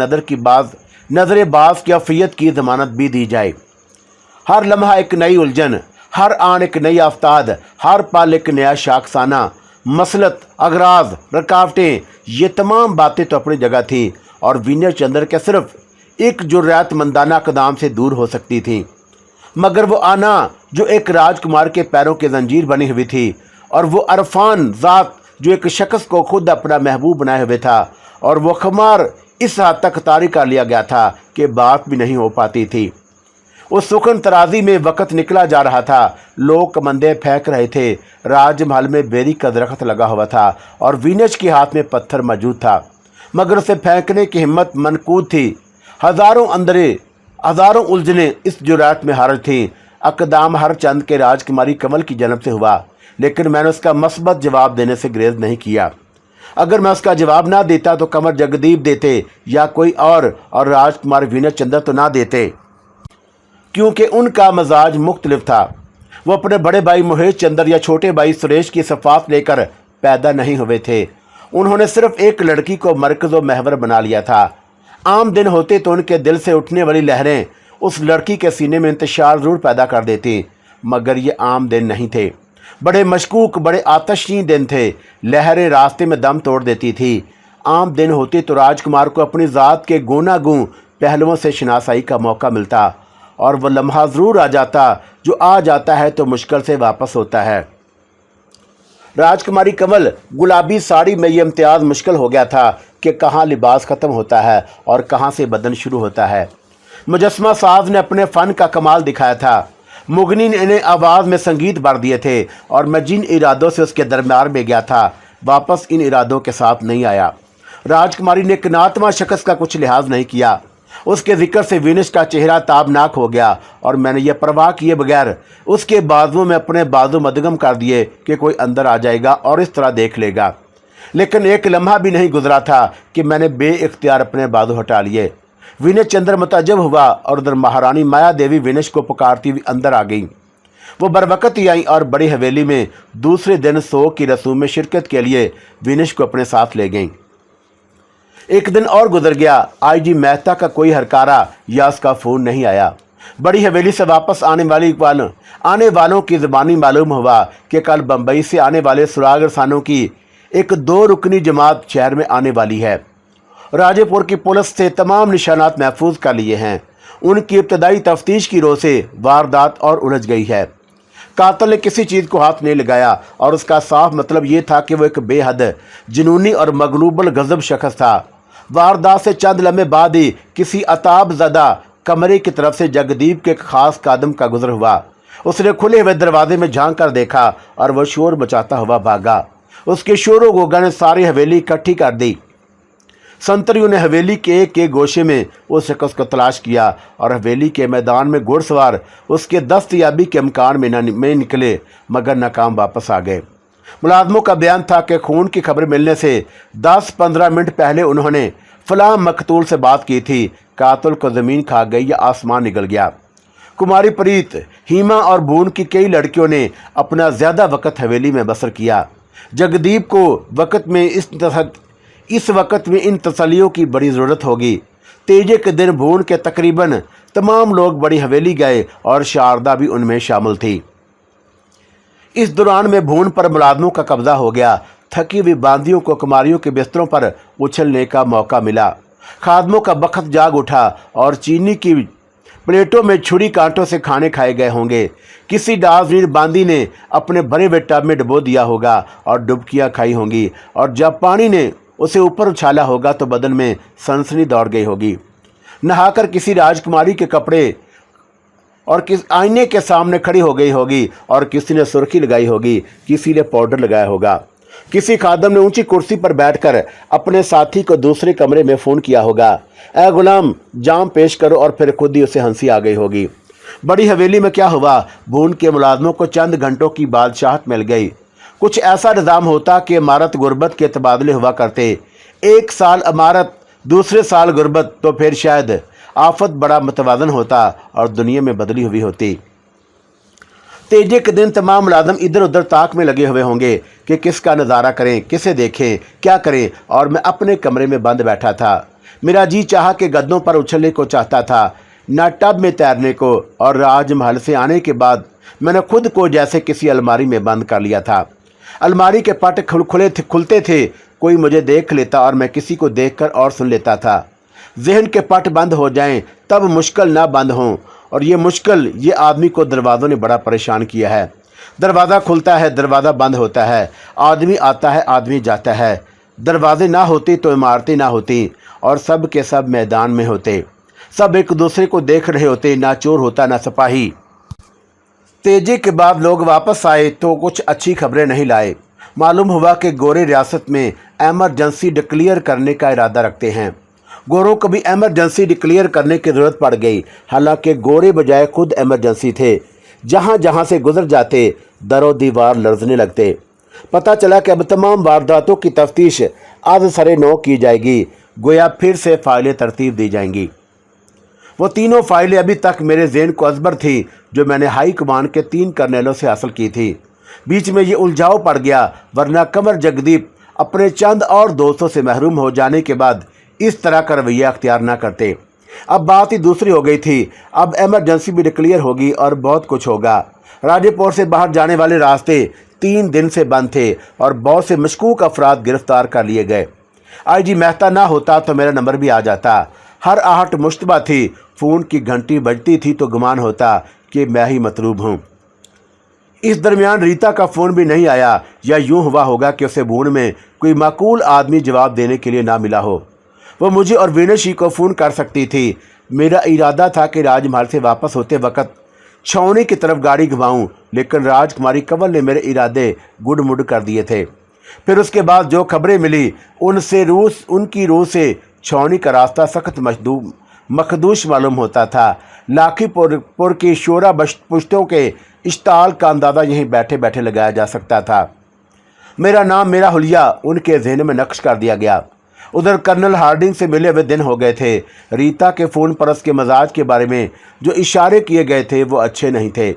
A: नज़र बाज की अफियत की ज़मानत भी दी जाए। हर लम्हा एक नई उलझन, हर आन एक नई आफ्ताद, हर पल एक नया शाखसाना। मसलत, अगराज, रुकावटें, ये तमाम बातें तो अपनी जगह थी और विनेश चंद्र के सिर्फ एक जुर्रातमंदाना कदम से दूर हो सकती थी। मगर वो आना जो एक राजकुमार के पैरों की जंजीर बनी हुई थी, और वो अरफान ज़ात जो एक शख्स को खुद अपना महबूब बनाए हुए था, और वो खुमार इस हद तक तारी कर लिया गया था कि बात भी नहीं हो पाती थी। उस सुखन तराजी में वक़्त निकला जा रहा था। लोग कमंदे फेंक रहे थे। राजमहल में बेरी का दरख्त लगा हुआ था और विनेश के हाथ में पत्थर मौजूद था, मगर उसे फेंकने की हिम्मत मनकूद थी। हज़ारों उलझने इस जुरात में हर्ज थीं। अकदाम हर चंद के राजकुमारी कमल की जन्म से हुआ, लेकिन मैंने उसका मस्बत जवाब देने से गुरेज नहीं किया। अगर मैं उसका जवाब ना देता तो कमर जगदीप देते या कोई और राजकुमार विनेश चंद्र तो ना देते, क्योंकि उनका मजाज मुख्तलिफ था। वो अपने बड़े भाई मोहित चंद्र या छोटे भाई सुरेश की सफ़ात लेकर पैदा नहीं हुए थे। उन्होंने सिर्फ एक लड़की को मरकज़ व महवर बना लिया था। आम दिन होते तो उनके दिल से उठने वाली लहरें उस लड़की के सीने में इंतशार ज़रूर पैदा कर देती, मगर ये आम दिन नहीं थे। बड़े मशकूक, बड़े आतशीन दिन थे। लहरें रास्ते में दम तोड़ देती थी। आम दिन होते तो राजकुमार को अपनी ज़ात के गूनागूं पहलुओं से शनासाई का मौका मिलता, और वह लम्हा ज़रूर आ जाता जो आ जाता है तो मुश्किल से वापस होता है। राजकुमारी कमल गुलाबी साड़ी में ये इम्तियाज़ मुश्किल हो गया था कि कहाँ लिबास ख़त्म होता है और कहाँ से बदन शुरू होता है। मुजस्मा साज ने अपने फ़न का कमाल दिखाया था। मुगनी ने इन्हें आवाज़ में संगीत भर दिए थे, और मैं जिन इरादों से उसके दरमियान में गया था वापस इन इरादों के साथ नहीं आया। राजकुमारी ने एक नातमा शख्स का कुछ लिहाज नहीं किया। उसके जिक्र से विनेश का चेहरा ताबनाक हो गया और मैंने ये परवाह किए बगैर उसके बाजुओं में अपने बाजू मदगम कर दिए कि कोई अंदर आ जाएगा और इस तरह देख लेगा। लेकिन एक लम्हा भी नहीं गुजरा था कि मैंने बेइख्तियार अपने बाजू हटा लिए। विनेश चंद्र मुताज्जब हुआ और उधर महारानी माया देवी विनेश को पुकारती हुई अंदर आ गई। वो बरवकत ही आई और बड़ी हवेली में दूसरे दिन सो की रस्म में शिरकत के लिए विनेश को अपने साथ ले गईं। एक दिन और गुजर गया। आईजी मेहता का कोई हरकारा या उसका फ़ोन नहीं आया। बड़ी हवेली से वापस आने वालों की ज़बानी मालूम हुआ कि कल बम्बई से आने वाले सुराग रसानों की एक 2 रुकनी जमात शहर में आने वाली है। राजेपुर की पुलिस से तमाम निशानात महफूज कर लिए हैं। उनकी इब्तदाई तफ्तीश की रो से वारदात और उलझ गई है। कातिल ने किसी चीज़ को हाथ नहीं लगाया और उसका साफ मतलब ये था कि वो एक बेहद जुनूनी और मगलूबल गज़ब शख्स था। वारदात से चंद लम्हे बाद ही किसी अताब ज़दा कमरे की तरफ से जगदीप के एक खास कादम का गुजर हुआ। उसने खुले हुए दरवाजे में झांक कर देखा और वह शोर मचाता हुआ भागा। उसके शोरों गोगा ने सारी हवेली इकट्ठी कर दी। संतरियों ने हवेली के एक गोशे में उस शख्स को तलाश किया और हवेली के मैदान में घुड़सवार उसके दस्तयाबी के इम्कान में निकले मगर नाकाम वापस आ गए। मुलाजमों का बयान था कि खून की खबर मिलने से 10-15 मिनट पहले उन्होंने फलां मकतूल से बात की थी। कातिल को ज़मीन खा गई या आसमान निकल गया। कुमारी प्रीत, हीमा और बून की कई लड़कियों ने अपना ज़्यादा वक़्त हवेली में बसर किया। जगदीप को इस वक्त में इन तसल्लियों की बड़ी ज़रूरत होगी। तेजे के दिन बून के तकरीबन तमाम लोग बड़ी हवेली गए और शारदा भी उनमें शामिल थी। इस दौरान में भून पर मुलाजमों का कब्जा हो गया। थकी हुई बांदियों को कुमारियों के बिस्तरों पर उछलने का मौका मिला। खादमों का बखत जाग उठा और चीनी की प्लेटों में छुरी कांटों से खाने खाए गए होंगे। किसी डाजनीर बांदी ने अपने भरे हुए टब में डुबो दिया होगा और डुबकियां खाई होंगी और जब पानी ने उसे ऊपर उछाला होगा तो बदन में सनसनी दौड़ गई होगी। नहाकर किसी राजकुमारी के कपड़े और किस आईने के सामने खड़ी हो गई होगी और किसी ने सुर्खी लगाई होगी, किसी ने पाउडर लगाया होगा। किसी खादम ने ऊंची कुर्सी पर बैठकर अपने साथी को दूसरे कमरे में फ़ोन किया होगा, ए गुलाम जाम पेश करो, और फिर खुद ही उसे हंसी आ गई होगी। बड़ी हवेली में क्या हुआ? भून के मुलाजमों को चंद घंटों की बादशाहत मिल गई। कुछ ऐसा निज़ाम होता कि इमारत गुर्बत के तबादले हुआ करते। एक साल इमारत, दूसरे साल गुर्बत, तो फिर शायद आफत बड़ा मतवाजन होता और दुनिया में बदली हुई होती। तेजे के दिन तमाम मुलाजम इधर उधर ताक में लगे हुए होंगे कि किसका नज़ारा करें, किसे देखें, क्या करें, और मैं अपने कमरे में बंद बैठा था। मेरा जी चाहा कि गद्दों पर उछलने को चाहता था, न टब में तैरने को, और राजमहल से आने के बाद मैंने खुद को जैसे किसी अलमारी में बंद कर लिया था। अलमारी के पट खुलते थे, कोई मुझे देख लेता और मैं किसी को देखकर और सुन लेता था। जहन के पट बंद हो जाएं तब मुश्किल ना बंद हों, और ये आदमी को दरवाज़ों ने बड़ा परेशान किया है। दरवाज़ा खुलता है, दरवाज़ा बंद होता है, आदमी आता है, आदमी जाता है। दरवाजे ना होते तो इमारतें ना होती और सब के सब मैदान में होते। सब एक दूसरे को देख रहे होते, ना चोर होता ना सिपाही। तेजे के बाद लोग वापस आए तो कुछ अच्छी खबरें नहीं लाए। मालूम हुआ कि गोरे रियासत में एमरजेंसी डिक्लेयर करने का इरादा रखते हैं। गोरों को भी एमरजेंसी डिक्लेयर करने की ज़रूरत पड़ गई। हालांकि गोरे बजाय खुद एमरजेंसी थे। जहां जहां से गुजर जाते दरो दीवार लर्जने लगते। पता चला कि अब तमाम वारदातों की तफ्तीश आज सरे नौ की जाएगी। गोया फिर से फाइलें तरतीब दी जाएंगी। वो तीनों फाइलें अभी तक मेरे ज़हन को अजबर थी जो मैंने हाई कमान के 3 कर्नेलों से हासिल की थी। बीच में ये उलझाव पड़ गया, वरना कमर जगदीप अपने चंद और दोस्तों से महरूम हो जाने के बाद इस तरह का रवैया अख्तियार ना करते। अब बात ही दूसरी हो गई थी। अब एमरजेंसी भी डिक्लेयर होगी और बहुत कुछ होगा। राजेपुर से बाहर जाने वाले रास्ते 3 दिन से बंद थे और बहुत से मशकूक अफराद गिरफ्तार कर लिए गए। आईजी मेहता ना होता तो मेरा नंबर भी आ जाता। हर आहट मुश्तबा थी। फ़ोन की घंटी बजती थी तो गुमान होता कि मैं ही मतलूब हूँ। इस दरमियान रीता का फ़ोन भी नहीं आया, या यूँ हुआ होगा कि उसे बूढ़ में कोई माकूल आदमी जवाब देने के लिए ना मिला हो। वो मुझे और विनेश को फ़ोन कर सकती थी। मेरा इरादा था कि राजमहल से वापस होते वक्त छावनी की तरफ गाड़ी घुमाऊं, लेकिन राजकुमारी कंवल ने मेरे इरादे गुडमुड कर दिए थे। फिर उसके बाद जो खबरें मिली उनकी रूह से छावनी का रास्ता सख्त मखदूश मालूम होता था। लाखीपुर की शोरा पुश्तों के इश्ताल का अंदाज़ा यहीं बैठे बैठे लगाया जा सकता था। मेरा नाम, मेरा हुलिया उनके ज़हन में नक्श कर दिया गया। उधर कर्नल हार्डिंग से मिले हुए दिन हो गए थे। रीता के फ़ोन पर उसके मजाज के बारे में जो इशारे किए गए थे वो अच्छे नहीं थे।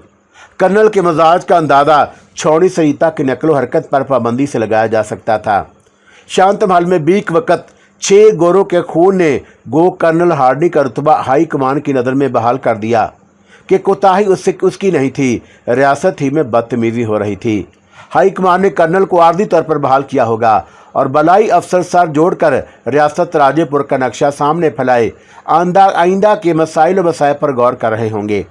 A: कर्नल के मजाज का अंदाज़ा छौड़ी से रीता की नकलो हरकत पर पाबंदी से लगाया जा सकता था। शांत महल में बीक वक़्त 6 गोरों के खून ने गो कर्नल हार्डिंग का रुतबा हाई कमान की नज़र में बहाल कर दिया कि कोताही उसकी नहीं थी, रियासत ही में बदतमीज़ी हो रही थी। हाई कमान ने कर्नल को आर्जी तौर पर बहाल किया होगा और बलाई अफसर सर जोड़कर रियासत राजेपुर का नक्शा सामने फैलाए आइंदा के मसाइल वसाइल पर गौर कर रहे होंगे।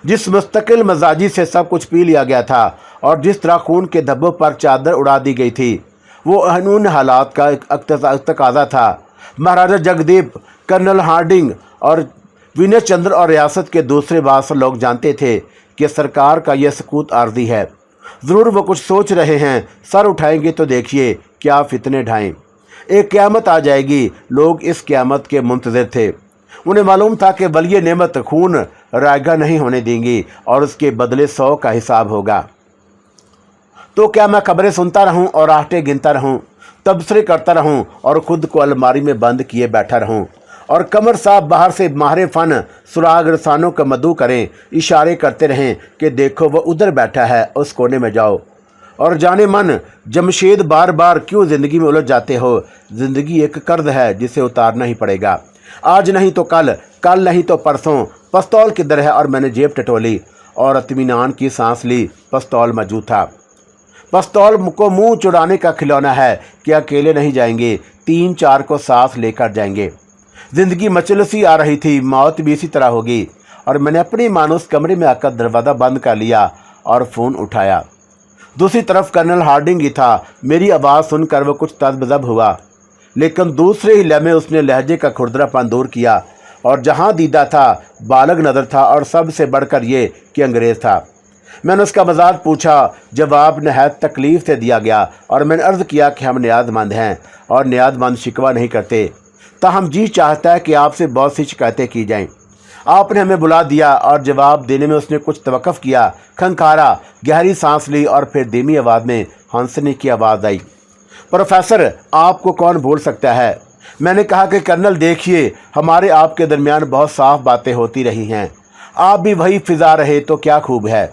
A: जिस मुस्तकिल मजाजी से सब कुछ पी लिया गया था और जिस तरह खून के धब्बों पर चादर उड़ा दी गई थी, वो उन हालात का एक तकाजा था। महाराजा जगदीप, कर्नल हार्डिंग और विनय चंद्र और रियासत के दूसरे बादशाह लोग जानते थे कि सरकार का यह सकूत आर्जी है। ज़रूर वो कुछ सोच रहे हैं। सर उठाएंगे तो देखिए क्या फितने ढाएं। एक क़यामत आ जाएगी। लोग इस क़यामत के मुंतज़िर थे। उन्हें मालूम था कि वलिय नेमत खून रायगा नहीं होने देंगी और उसके बदले 100 का हिसाब होगा। तो क्या मैं खबरें सुनता रहूं और आहटे गिनता रहूं, तबसरे करता रहूं और ख़ुद को अलमारी में बंद किए बैठा रहूं और कमर साहब बाहर से माहिर फ़न सुराग रसानों का मदू करें, इशारे करते रहें कि देखो वो उधर बैठा है, उस कोने में जाओ। और जाने मन जमशेद, बार बार क्यों ज़िंदगी में उलझ जाते हो? ज़िंदगी एक कर्ज है जिसे उतारना ही पड़ेगा। आज नहीं तो कल, कल नहीं तो परसों। पिस्तौल किधर है? और मैंने जेब टटोली और इत्मीनान की सांस ली। पिस्तौल मौजूद था। पिस्तौल को मुंह चुराने का खिलौना है कि अकेले नहीं जाएंगे, 3-4 को साथ लेकर जाएंगे। ज़िंदगी मचलसी आ रही थी, मौत भी इसी तरह होगी। और मैंने अपनी मानूस कमरे में आकर दरवाज़ा बंद कर लिया और फ़ोन उठाया। दूसरी तरफ कर्नल हार्डिंग ही था। मेरी आवाज़ सुनकर वो कुछ तज़ब्ज़ब हुआ, लेकिन दूसरे ही लम्हे उसने लहजे का खुरदरापन दूर किया और जहाँ दीदा था बालग नज़र था और सबसे बढ़कर ये कि अंग्रेज़ था। मैंने उसका मजाज पूछा। जवाब नहायत तकलीफ़ से दिया गया और मैंने अर्ज़ किया कि हम नियाज़मंद हैं और नियाज़मंद शिकवा नहीं करते। ताहम जी चाहता है कि आपसे बहुत सी शिकायतें की जाएं। आपने हमें बुला दिया और जवाब देने में उसने कुछ तवक्कुफ़ किया, खंखारा, गहरी सांस ली और फिर धीमी आवाज़ में हंसने की आवाज़ आई। प्रोफेसर, आपको कौन भूल सकता है? मैंने कहा कि कर्नल देखिए, हमारे आपके दरमियान बहुत साफ बातें होती रही हैं। आप भी वही फ़िज़ा रहे तो क्या खूब है।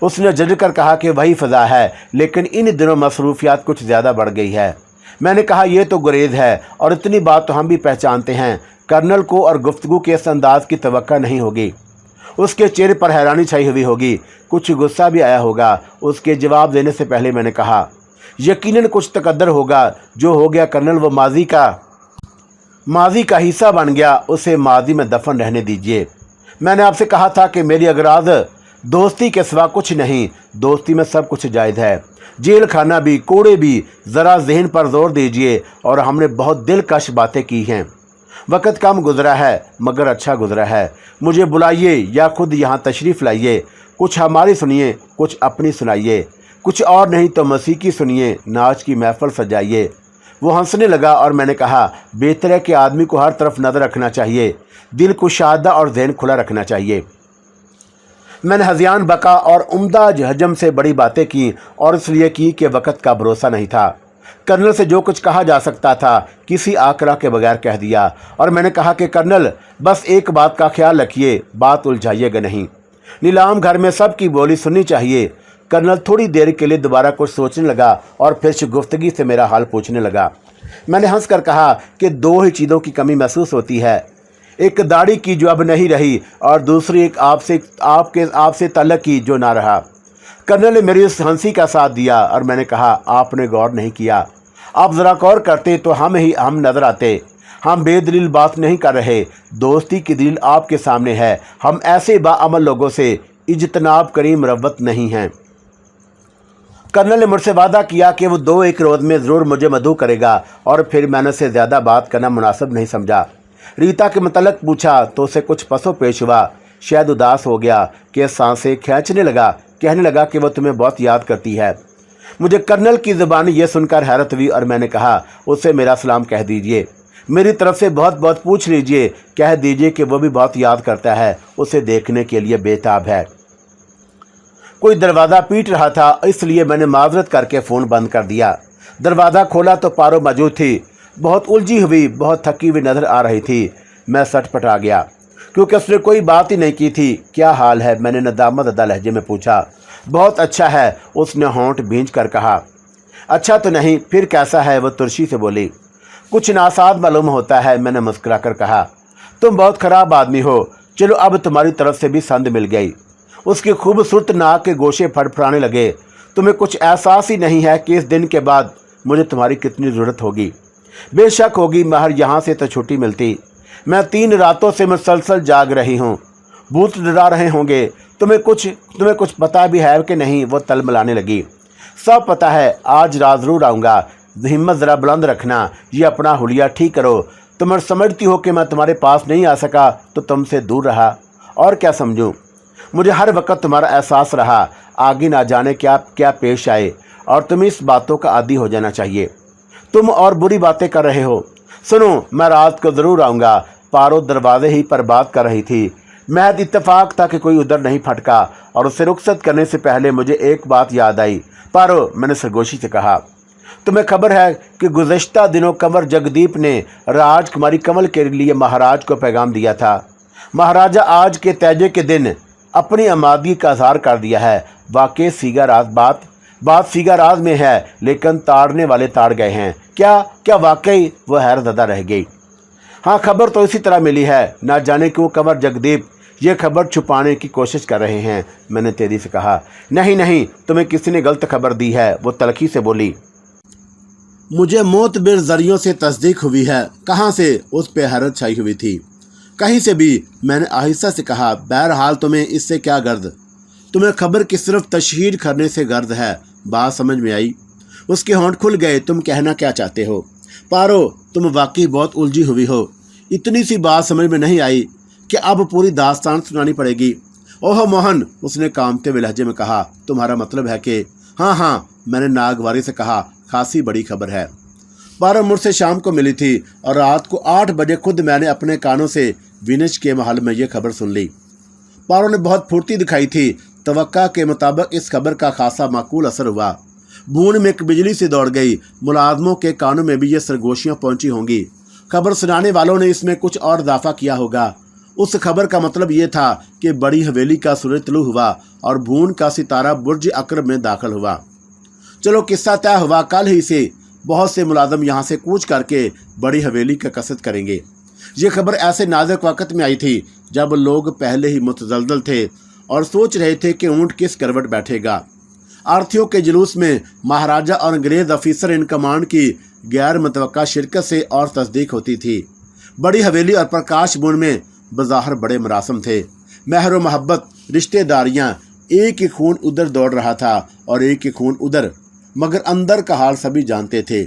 A: उसने जज कर कहा कि वही फ़िज़ा है, लेकिन इन दिनों मसरूफियात कुछ ज़्यादा बढ़ गई है। मैंने कहा यह तो गुरेज है और इतनी बात तो हम भी पहचानते हैं। कर्नल को और गुफ्तगू के इस अंदाज की तवक्का नहीं होगी। उसके चेहरे पर हैरानी छाई हुई होगी, कुछ गुस्सा भी आया होगा। उसके जवाब देने से पहले मैंने कहा, यकीनन कुछ तकद्दर होगा। जो हो गया कर्नल, वो माजी का हिस्सा बन गया। उसे माजी में दफन रहने दीजिए। मैंने आपसे कहा था कि मेरी अगराज दोस्ती के सिवा कुछ नहीं। दोस्ती में सब कुछ जायज़ है, जेल खाना भी, कोड़े भी। ज़रा जहन पर जोर दीजिए। और हमने बहुत दिलकश बातें की हैं। वक़्त कम गुजरा है मगर अच्छा गुजरा है। मुझे बुलाइए या खुद यहाँ तशरीफ़ लाइए। कुछ हमारी सुनिए, कुछ अपनी सुनाइए। कुछ और नहीं तो मसीह की सुनिए, नाच की महफिल सजाइए। वो हंसने लगा और मैंने कहा, बेहतर है कि आदमी को हर तरफ नज़र रखना चाहिए, दिल कुशादा और जहन खुला रखना चाहिए। मैंने हज़ियान बका और उम्दा हजम से बड़ी बातें की और इसलिए की कि वक़्त का भरोसा नहीं था। कर्नल से जो कुछ कहा जा सकता था किसी आकरा के बगैर कह दिया। और मैंने कहा कि कर्नल, बस एक बात का ख्याल रखिए, बात उलझाइएगा नहीं। नीलाम घर में सब की बोली सुननी चाहिए। कर्नल थोड़ी देर के लिए दोबारा कुछ सोचने लगा और फिर शगुफ्तगी से मेरा हाल पूछने लगा। मैंने हंस कर कहा कि 2 ही चीज़ों की कमी महसूस होती है, एक दाढ़ी की जो अब नहीं रही और दूसरी एक आपसे तल्लक की जो ना रहा। कर्नल ने मेरी उस हंसी का साथ दिया और मैंने कहा, आपने गौर नहीं किया। आप ज़रा गौर करते तो हम नज़र आते। हम बेदलील बात नहीं कर रहे। दोस्ती की दलील आपके सामने है। हम ऐसे बाअमल लोगों से इज्तनाब करीम रवत नहीं हैं। कर्नल ने मुझसे वादा किया कि वो 2-1 रोज़ में ज़रूर मुझे मदऊ करेगा और फिर मैंने उससे ज़्यादा बात करना मुनासिब नहीं समझा। रीता के मतलब पूछा तो उसे कुछ पसो पेश हुआ। शायद उदास हो गया कि सांसें खींचने लगा। कहने लगा कि वो तुम्हें बहुत याद करती है। मुझे कर्नल की ज़ुबानी ये सुनकर हैरत हुई और मैंने कहा, उससे मेरा सलाम कह दीजिए। मेरी तरफ से बहुत बहुत पूछ लीजिए, कह दीजिए कि वो भी बहुत याद करता है, उसे देखने के लिए बेताब है। कोई दरवाज़ा पीट रहा था, इसलिए मैंने माजरत करके फ़ोन बंद कर दिया। दरवाज़ा खोला तो पारो मौजूद थी। बहुत उलझी हुई, बहुत थकी हुई नज़र आ रही थी। मैं सटपटा गया क्योंकि उसने कोई बात ही नहीं की थी। क्या हाल है, मैंने नदामत अदा लहजे में पूछा। बहुत अच्छा है, उसने होंठ भींच कर कहा। अच्छा तो नहीं, फिर कैसा है, वो तुर्शी से बोली। कुछ नासाद मालूम होता है, मैंने मुस्कुरा कर कहा। तुम बहुत ख़राब आदमी हो। चलो अब तुम्हारी तरफ से भी संद मिल गई। उसकी खूबसूरत नाक के गोशे फड़फड़ाने लगे। तुम्हें कुछ एहसास ही नहीं है कि इस दिन के बाद मुझे तुम्हारी कितनी ज़रूरत होगी। बेशक होगी, मगर यहाँ से तो छुट्टी मिलती। मैं 3 रातों से मुसलसल जाग रही हूँ। भूत डरा रहे होंगे। तुम्हें कुछ पता भी है कि नहीं, वो तलमलाने लगी। सब पता है, आज रात ज़रूर आऊँगा। हिम्मत ज़रा बुलंद रखना, ये अपना हुलिया ठीक करो। तुम समझती हो कि मैं तुम्हारे पास नहीं आ सका तो तुमसे दूर रहा, और क्या समझूं। मुझे हर वक्त तुम्हारा एहसास रहा। आगे ना जाने क्या क्या पेश आए, और तुम्हें इस बातों का आदी हो जाना चाहिए। तुम और बुरी बातें कर रहे हो। सुनो, मैं रात को ज़रूर आऊँगा। पारो दरवाजे ही पर बात कर रही थी। महज इत्तेफाक था कि कोई उधर नहीं फटका, और उससे रुखसत करने से पहले मुझे एक बात याद आई। पारो, मैंने सरगोशी से कहा, तुम्हें खबर है कि गुज़श्ता दिनों कंवर जगदीप ने राजकुमारी कमल के लिए महाराज को पैगाम दिया था। महाराजा आज के तेजे के दिन अपनी आमादगी का इजहार कर दिया है। वाकई सीगा राज बात सीगा राज में है, लेकिन ताड़ने वाले ताड़ गए हैं। क्या वाकई? वह हैरतज़दा रह गई। हाँ, खबर तो इसी तरह मिली है। ना जाने क्यों कंवर जगदीप ये खबर छुपाने की कोशिश कर रहे हैं, मैंने तेजी से कहा। नहीं, तुम्हें किसी ने गलत खबर दी है, वो तलखी से बोली। मुझे मोतबर जरियों से तस्दीक हुई है। कहाँ से? उस पे हैरत छाई हुई थी। कहीं से भी, मैंने आहिस्ता से कहा। बहरहाल तुम्हें इससे क्या गर्द? तुम्हें खबर की सिर्फ तशहीर करने से गर्द है। बात समझ में आई। उसके होंठ खुल गए। तुम कहना क्या चाहते हो? पारो, तुम वाकई बहुत उलझी हुई हो। इतनी सी बात समझ में नहीं आई कि अब पूरी दास्तान सुनानी पड़ेगी। ओह मोहन, उसने कामते हुए लहजे में कहा, तुम्हारा मतलब है कि? हाँ, मैंने नागवारी से कहा, खासी बड़ी खबर है। पारो मुझसे शाम को मिली थी, और रात को 8 बजे खुद मैंने अपने कानों से विनिश के महल में यह खबर सुन ली। पारो ने बहुत फुर्ती दिखाई थी। तवक्का के मुताबिक इस खबर का खासा माकूल असर हुआ। बूंद में एक बिजली से दौड़ गई। मुलाजमों के कानों में भी ये सरगोशियाँ पहुंची होंगी। खबर सुनाने वालों ने इसमें कुछ और इजाफा किया होगा। उस खबर का मतलब ये था कि बड़ी हवेली का सूरज तुलू हुआ और बूंद का सितारा बुर्ज अकरब में दाखिल हुआ। चलो, किस्सा तय हुआ। कल ही से बहुत से मुलाजम यहाँ से कूच करके बड़ी हवेली का कसरत करेंगे। ये खबर ऐसे नाजुक वक्त में आई थी जब लोग पहले ही मुतजलजल थे और सोच रहे थे कि ऊँट किस करवट बैठेगा। आर्थियों के जुलूस में महाराजा और अंग्रेज ऑफिसर इन कमांड की गैर मुतवक्का शिरकत से और तस्दीक होती थी। बड़ी हवेली और प्रकाश बूंद में बज़ाहिर बड़े मरासम थे। महर व मोहब्बत, रिश्तेदारियाँ, एक ही खून उधर दौड़ रहा था और एक ही खून उधर, मगर अंदर का हाल सभी जानते थे।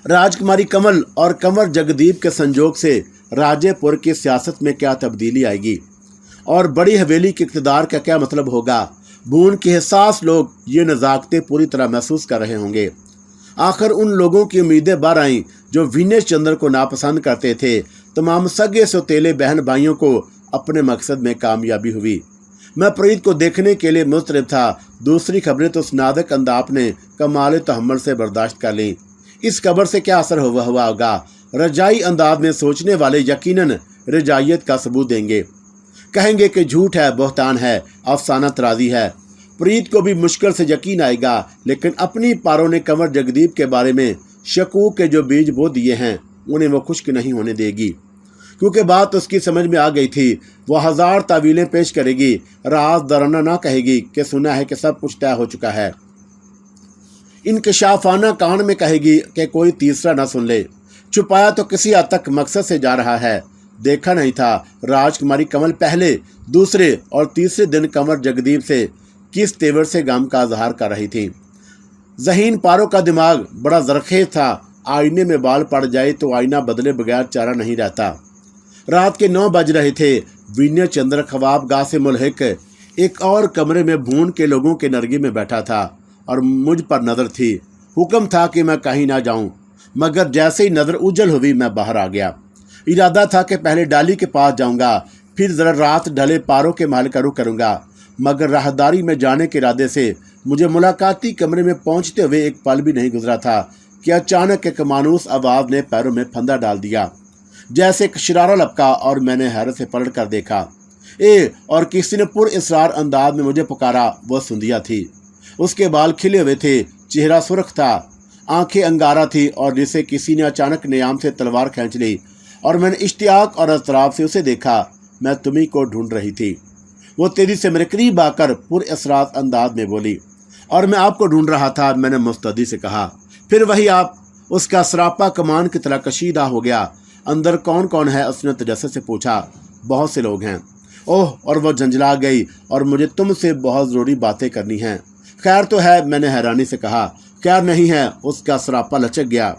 A: राजकुमारी कमल और कंवर जगदीप के संजोग से राजेपुर की सियासत में क्या तब्दीली आएगी और बड़ी हवेली के इक़्तिदार का क्या मतलब होगा। बूंद के हिसास लोग ये नज़ाकतें पूरी तरह महसूस कर रहे होंगे। आखिर उन लोगों की उम्मीदें बाहर आईं जो विनेश चंद्र को नापसंद करते थे। तमाम सगे सौतेले बहन भाइयों को अपने मकसद में कामयाबी हुई। मैं प्रीत को देखने के लिए मुस्तरब था। दूसरी खबरें तो उस नादक अंदाप ने कमाल तहम्मुल से बर्दाश्त कर लीं। इस खबर से क्या असर हुआ होगा? रजाई अंदाज में सोचने वाले यकीनन रजाइयत का सबूत देंगे। कहेंगे कि झूठ है, बहतान है, अफसाना तराजी है। प्रीत को भी मुश्किल से यकीन आएगा, लेकिन अपनी पारो ने कंवर जगदीप के बारे में शकूक के जो बीज बो दिए हैं उन्हें वो खुश्क नहीं होने देगी, क्योंकि बात उसकी समझ में आ गई थी। वो 1000 तावीलें पेश करेगी, राज दराना ना कहेगी कि सुना है कि सब कुछ तय हो चुका है। इनकशाफाना कान में कहेगी कि कोई तीसरा ना सुन ले। छुपाया तो किसी हद तक मकसद से जा रहा है। देखा नहीं था राजकुमारी कमल पहले, दूसरे और तीसरे दिन कंवर जगदीप से किस तेवर से गम का इजहार कर रही थी। ज़हीन पारो का दिमाग बड़ा ज़रखेज़ था। आईने में बाल पड़ जाए तो आईना बदले बगैर चारा नहीं रहता। रात के 9 बज रहे थे। विनय चंद्र ख्वाबगाह से मुल्हिक एक और कमरे में बूंद के लोगों के नरगी में बैठा था और मुझ पर नज़र थी। हुक्म था कि मैं कहीं ना जाऊं। मगर जैसे ही नज़र उजल हुई मैं बाहर आ गया। इरादा था कि पहले डाली के पास जाऊंगा, फिर ज़रा रात ढले पारों के महल का रुख करूंगा, मगर राहदारी में जाने के इरादे से मुझे मुलाकाती कमरे में पहुंचते हुए एक पल भी नहीं गुजरा था कि अचानक एक मानूस आवाज़ ने पैरों में फंदा डाल दिया। जैसे एक शरारा लपका और मैंने हैरत से पलट कर देखा। और किसी ने पुरअसरार अंदाज में मुझे पुकारा। वह सुंदिया थी। उसके बाल खिले हुए थे, चेहरा सुर्ख था, आंखें अंगारा थी और जिसे किसी ने अचानक नियाम से तलवार खींच ली। और मैंने इश्तियाक और अतराफ से उसे देखा। मैं तुम्ही को ढूंढ रही थी। वो तेजी से मेरे करीब आकर पुरअसरार अंदाज में बोली, और मैं आपको ढूंढ रहा था, मैंने मुस्तैदी से कहा। फिर वही आप? उसका सरापा कमान की तरह कशीदा हो गया। अंदर कौन कौन है? उसने तजस्सुस से पूछा। बहुत से लोग हैं। ओह, और वह झंझला गई, और मुझे तुमसे बहुत ज़रूरी बातें करनी हैं। खैर तो है? मैंने हैरानी से कहा। खैर नहीं है। उसका सरापा लचक गया।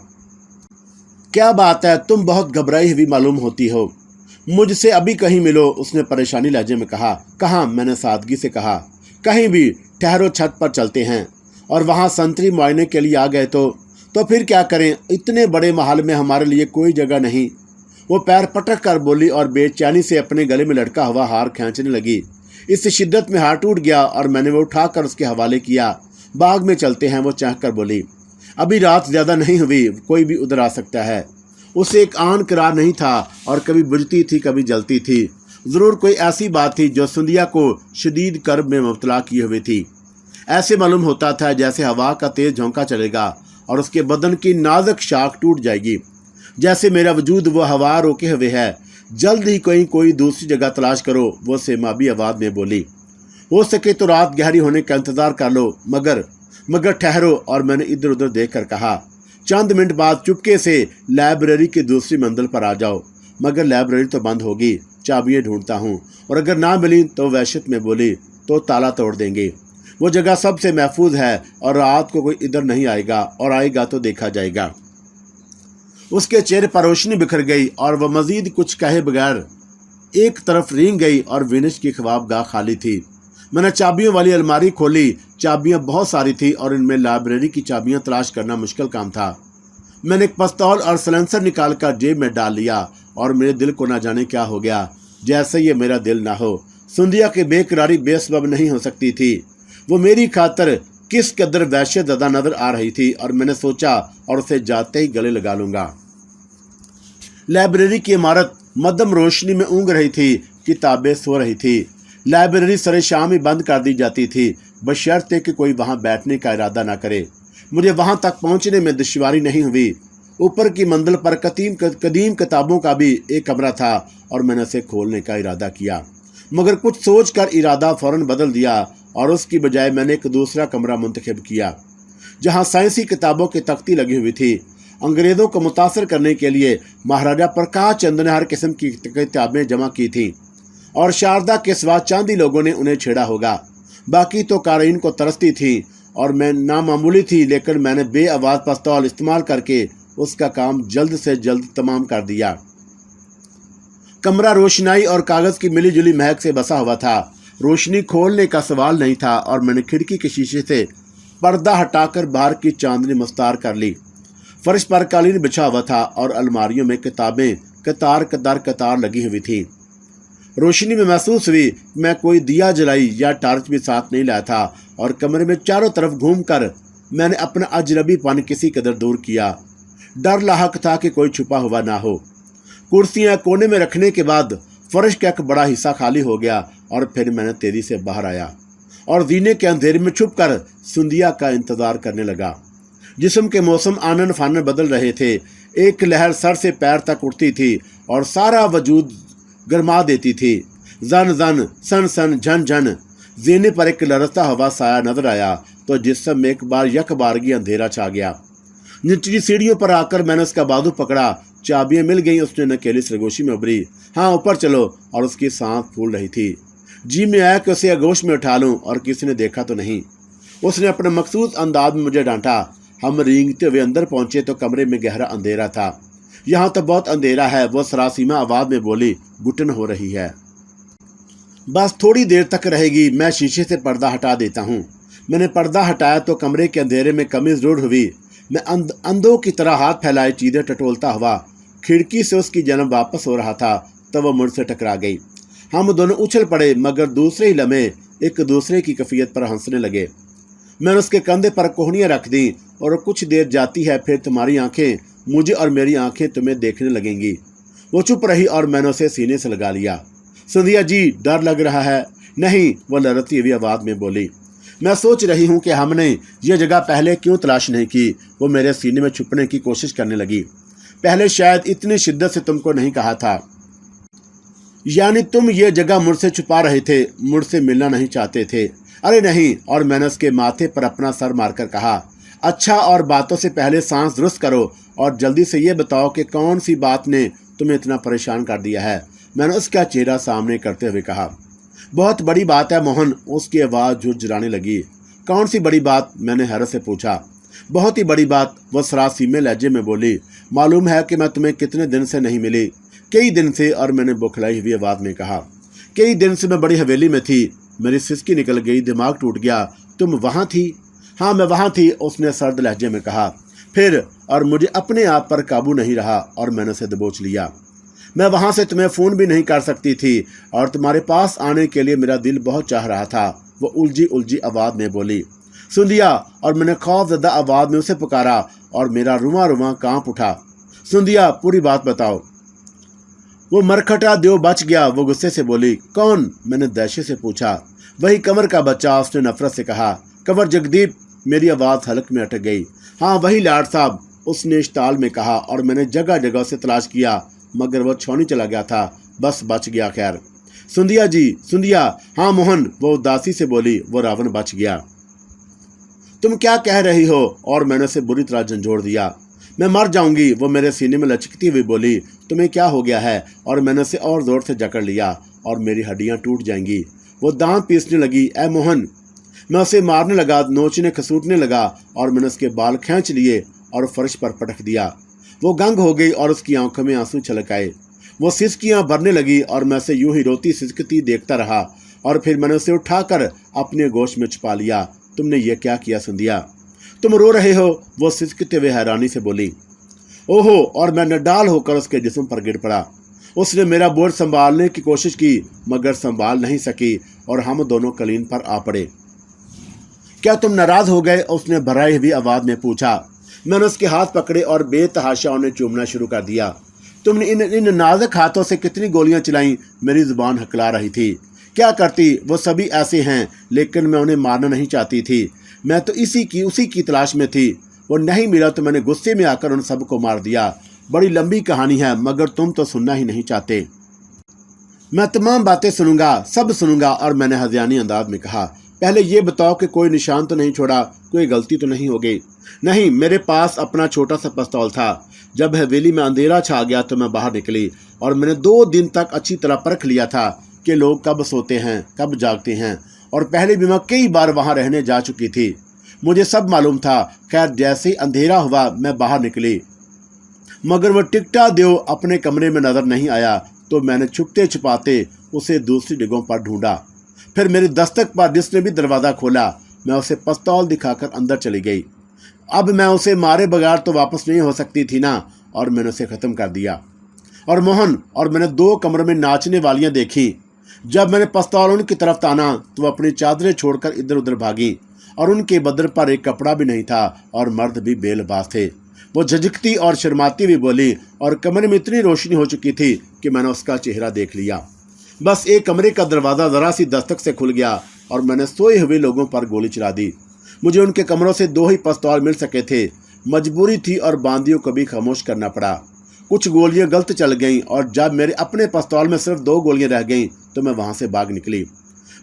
A: क्या बात है? तुम बहुत घबराई हुई मालूम होती हो। मुझसे अभी कहीं मिलो, उसने परेशानी लहजे में कहा। कहाँ? मैंने सादगी से कहा। कहीं भी। ठहरो, छत पर चलते हैं। और वहाँ संतरी मुआयने के लिए आ गए तो फिर क्या करें? इतने बड़े महल में हमारे लिए कोई जगह नहीं। वो पैर पटक कर बोली और बेचैनी से अपने गले में लटका हुआ हार खींचने लगी। इस शिद्दत में हार टूट गया और मैंने वो उठाकर उसके हवाले किया। बाग में चलते हैं, वो चाह कर बोली। अभी रात ज़्यादा नहीं हुई, कोई भी उधर आ सकता है। उसे एक आन करार नहीं था और कभी बुझती थी कभी जलती थी। ज़रूर कोई ऐसी बात थी जो सुंदिया को शदीद कर्ब में मुब्तला किए हुए थी। ऐसे मालूम होता था जैसे हवा का तेज झोंका चलेगा और उसके बदन की नाजुक शाख टूट जाएगी। जैसे मेरा वजूद वो हवा रोके हुए है। जल्द ही कोई दूसरी जगह तलाश करो, वो सेमाबी आवाज़ में बोली। हो सके तो रात गहरी होने का इंतज़ार कर लो, मगर ठहरो। और मैंने इधर उधर देख कर कहा, चंद मिनट बाद चुपके से लाइब्रेरी की दूसरी मंजिल पर आ जाओ। मगर लाइब्रेरी तो बंद होगी, चाबियाँ ढूंढता हूँ, और अगर ना मिली तो वहशत में बोली तो ताला तोड़ देंगे। वो जगह सबसे महफूज है और रात को कोई इधर नहीं आएगा, और आएगा तो देखा जाएगा। उसके चेहरे पर रोशनी बिखर गई और वह मजीद कुछ कहे बगैर एक तरफ रेंग गई और विनिश की ख्वाबगाह खाली थी। मैंने चाबियों वाली अलमारी खोली। चाबियां बहुत सारी थी और इनमें लाइब्रेरी की चाबियां तलाश करना मुश्किल काम था। मैंने एक पिस्तौल और सलेंसर निकाल कर जेब में डाल लिया और मेरे दिल को ना जाने क्या हो गया, जैसे ये मेरा दिल ना हो। सुंदिया की बेकरारी बेसबब नहीं हो सकती थी। वो मेरी खातर किस कदर वहशत ज़्यादा नजर आ रही थी, और मैंने सोचा और उसे जाते ही गले लगा लूंगा। लाइब्रेरी की इमारत मध्यम रोशनी में ऊँग रही थी। किताबें सो रही थी। लाइब्रेरी सरे शाम ही बंद कर दी जाती थी, बशर्ते कि कोई वहां बैठने का इरादा ना करे। मुझे वहां तक पहुंचने में दुश्वारी नहीं हुई। ऊपर की मंजिल पर कदीम किताबों का भी एक कमरा था और मैंने उसे खोलने का इरादा किया, मगर कुछ सोचकर इरादा फौरन बदल दिया और उसकी बजाय मैंने एक दूसरा कमरा मुंतखब किया जहाँ साइंसी किताबों की तख्ती लगी हुई थी। अंग्रेज़ों को मुतासर करने के लिए महाराजा प्रकाश चंद ने हर किस्म की किताबें जमा की थीं और शारदा के सिवा चंद ही लोगों ने उन्हें छेड़ा होगा। बाकी तो कारीन को तरसती थी और मैं नामामूली थी, लेकिन मैंने बेआवाज़ पिस्तौल इस्तेमाल करके उसका काम जल्द से जल्द तमाम कर दिया। कमरा रोशनाई और कागज़ की मिली जुली महक से बसा हुआ था। रोशनी खोलने का सवाल नहीं था और मैंने खिड़की के शीशे से पर्दा हटाकर बाहर की चांदनी मुस्तार कर ली। फर्श पर कालीन बिछा हुआ था और अलमारियों में किताबें कतार दर कतार लगी हुई थी। रोशनी में महसूस हुई मैं कोई दिया जलाई या टार्च भी साथ नहीं लाया था और कमरे में चारों तरफ घूमकर मैंने अपना अजनबीपन किसी कदर दूर किया। डर लाहक था कि कोई छुपा हुआ ना हो। कुर्सियां कोने में रखने के बाद फर्श का एक बड़ा हिस्सा खाली हो गया और फिर मैंने तेजी से बाहर आया और जीने के अंधेरे में छुपकर सुंदिया का इंतजार करने लगा। जिस्म के मौसम आनन फानन बदल रहे थे। एक लहर सर से पैर तक उठती थी और सारा वजूद गरमा देती थी। जन जन सन सन झन झन जीने पर एक लरसता हवा साया नजर आया तो जिस्म में एक बार यकबारगी अंधेरा छा गया। निचली सीढ़ियों पर आकर मैंने उसका बाजू पकड़ा। चाबियां मिल गई। उसने नकेली सरगोशी में उभरी। हाँ, ऊपर चलो। और उसकी सांस फूल रही थी। जी में आया कि उसे आगोश में उठा लूं और किसी ने देखा तो नहीं। उसने अपने मखसूस अंदाज में मुझे डांटा। हम रेंगते हुए अंदर पहुंचे तो कमरे में गहरा अंधेरा था। यहाँ तो बहुत अंधेरा है, वो सरासीमा आवाज में बोली। घुटन हो रही है। बस थोड़ी देर तक रहेगी, मैं शीशे से पर्दा हटा देता हूँ। मैंने पर्दा हटाया तो कमरे के अंधेरे में कमी जरूर हुई, میں اندھوں کی طرح ہاتھ پھیلائے چیزیں ٹٹولتا ہوا کھڑکی سے اس کی جانب واپس ہو رہا تھا تب وہ مجھ سے ٹکرا گئی۔ ہم دونوں اچھل پڑے مگر دوسرے ہی لمحے ایک دوسرے کی کیفیت پر ہنسنے لگے۔ میں نے اس کے کندھے پر کوہنیاں رکھ دیں اور کچھ دیر جاتی ہے پھر تمہاری آنکھیں مجھے اور میری آنکھیں تمہیں دیکھنے لگیں گی۔ وہ چپ رہی اور میں نے اسے سینے سے لگا لیا۔ سندھیا جی ڈر لگ رہا ہے؟ نہیں، وہ لرزتی ہوئی آواز میں بولی۔ میں سوچ رہی ہوں کہ ہم نے یہ جگہ پہلے کیوں تلاش نہیں کی۔ وہ میرے سینے میں چھپنے کی کوشش کرنے لگی۔ پہلے شاید اتنی شدت سے تم کو نہیں کہا تھا۔ یعنی تم یہ جگہ مجھ سے چھپا رہے تھے، مجھ سے ملنا نہیں چاہتے تھے؟ ارے نہیں، اور میں نے اس کے ماتھے پر اپنا سر مار کر کہا، اچھا اور باتوں سے پہلے سانس درست کرو اور جلدی سے یہ بتاؤ کہ کون سی بات نے تمہیں اتنا پریشان کر دیا ہے؟ میں نے اس کا چہرہ سامنے کرتے ہوئے کہا۔ بہت بڑی بات ہے موہن، اس کی آواز جھرجھرانے لگی۔ کون سی بڑی بات؟ میں نے حیرت سے پوچھا۔ بہت ہی بڑی بات، وہ سراسیمے لہجے میں بولی۔ معلوم ہے کہ میں تمہیں کتنے دن سے نہیں ملی؟ کئی دن سے، اور میں نے بکھلائی ہوئی آواز میں کہا۔ کئی دن سے میں بڑی حویلی میں تھی، میری سسکی نکل گئی، دماغ ٹوٹ گیا۔ تم وہاں تھی؟ ہاں میں وہاں تھی، اس نے سرد لہجے میں کہا۔ پھر؟ اور مجھے اپنے آپ پر قابو نہیں رہا اور میں نے اسے دبوچ لیا۔ میں وہاں سے تمہیں فون بھی نہیں کر سکتی تھی اور تمہارے پاس آنے کے لیے میرا دل بہت چاہ رہا تھا، وہ الجھی آواز میں بولی۔ سندھیا، اور میں نے خوف زدہ آواز میں اسے پکارا اور میرا رواں کانپ اٹھا۔ سندھیا پوری بات بتاؤ۔ وہ مرکھٹا دیو بچ گیا، وہ غصے سے بولی۔ کون؟ میں نے دہشت سے پوچھا۔ وہی کنور کا بچہ، اس نے نفرت سے کہا۔ کنور جگدیپ؟ میری آواز حلق میں اٹک گئی۔ ہاں وہی لاڈ صاحب، اس نے اشتعال میں کہا، اور میں نے جگہ جگہ سے تلاش کیا مگر وہ چھوڑی چلا گیا تھا، بس بچ گیا خیر۔ سندھیا جی؟ سندھیا؟ ہاں موہن، وہ اداسی سے بولی، وہ راون بچ گیا۔ تم کیا کہہ رہی ہو؟ اور میں نے اسے بری طرح جھنجھوڑ دیا۔ میں مر جاؤں گی، وہ میرے سینے میں لچکتی ہوئی بولی۔ تمہیں کیا ہو گیا ہے؟ اور میں نے اسے اور زور سے جکڑ لیا، اور میری ہڈیاں ٹوٹ جائیں گی۔ وہ دانت پیسنے لگی۔ اے موہن! میں اسے مارنے لگا، نوچنے کھسوٹنے لگا، اور میں نے اس کے بال کھینچ لیے اور فرش پر پٹک دیا۔ وہ گنگ ہو گئی اور اس کی آنکھوں میں آنسو چھلک آئے۔ وہ سسکیاں بھرنے لگی اور میں اسے یوں ہی روتی سسکتی دیکھتا رہا، اور پھر میں نے اسے اٹھا کر اپنے گوشت میں چھپا لیا۔ تم نے یہ کیا کیا سندھیا؟ تم رو رہے ہو؟ وہ سسکتے ہوئے حیرانی سے بولی۔ اوہو! اور میں نڈال ہو کر اس کے جسم پر گر پڑا۔ اس نے میرا بوجھ سنبھالنے کی کوشش کی مگر سنبھال نہیں سکی اور ہم دونوں کلین پر آ پڑے۔ کیا تم ناراض ہو گئے؟ اس نے بھرائی ہوئی آواز میں پوچھا۔ میں نے اس کے ہاتھ پکڑے اور بے تحاشا انہیں چومنا شروع کر دیا۔ تم نے ان نازک ہاتھوں سے کتنی گولیاں چلائیں؟ میری زبان ہکلا رہی تھی۔ کیا کرتی؟ وہ سبھی ایسے ہیں، لیکن میں انہیں مارنا نہیں چاہتی تھی۔ میں تو اسی کی تلاش میں تھی۔ وہ نہیں ملا تو میں نے غصے میں آ کر ان سب کو مار دیا۔ بڑی لمبی کہانی ہے مگر تم تو سننا ہی نہیں چاہتے۔ میں تمام باتیں سنوں گا، سب سنوں گا، اور میں نے ہذیانی انداز میں کہا۔ پہلے یہ بتاؤ کہ کوئی نشان تو نہیں چھوڑا، کوئی غلطی تو نہیں ہو گئی؟ نہیں، میرے پاس اپنا چھوٹا سا پستول تھا۔ جب حویلی میں اندھیرا چھا گیا تو میں باہر نکلی اور میں نے 2 دن تک اچھی طرح پرکھ لیا تھا کہ لوگ کب سوتے ہیں، کب جاگتے ہیں، اور پہلے بھی میں کئی بار وہاں رہنے جا چکی تھی، مجھے سب معلوم تھا۔ خیر جیسے ہی اندھیرا ہوا میں باہر نکلی مگر وہ ٹکٹا دیو اپنے کمرے میں نظر نہیں آیا، تو میں نے چھپتے چھپاتے اسے دوسری جگہوں پر ڈھونڈا۔ پھر میری دستک پر جس نے بھی دروازہ کھولا میں اسے پستول دکھا کر اندر چلی گئی۔ اب میں اسے مارے بغیر تو واپس نہیں ہو سکتی تھی نا، اور میں نے اسے ختم کر دیا۔ اور موہن، اور میں نے 2 کمروں میں ناچنے والیاں دیکھی۔ جب میں نے پستول ان کی طرف تانا تو وہ اپنی چادریں چھوڑ کر ادھر ادھر بھاگی، اور ان کے بدن پر ایک کپڑا بھی نہیں تھا اور مرد بھی بے لباس تھے۔ وہ جھجکتی اور شرماتی بھی بولی، اور کمرے میں اتنی روشنی ہو چکی تھی کہ میں نے اس کا چہرہ دیکھ لیا۔ بس ایک کمرے کا دروازہ ذرا سی دستک سے کھل گیا اور میں نے سوئے ہوئے لوگوں پر گولی چلا دی۔ مجھے ان کے کمروں سے 2 ہی پستول مل سکے تھے، مجبوری تھی اور باندیوں کو بھی خاموش کرنا پڑا۔ کچھ گولیاں غلط چل گئیں اور جب میرے اپنے پستول میں صرف 2 گولیاں رہ گئیں تو میں وہاں سے بھاگ نکلی۔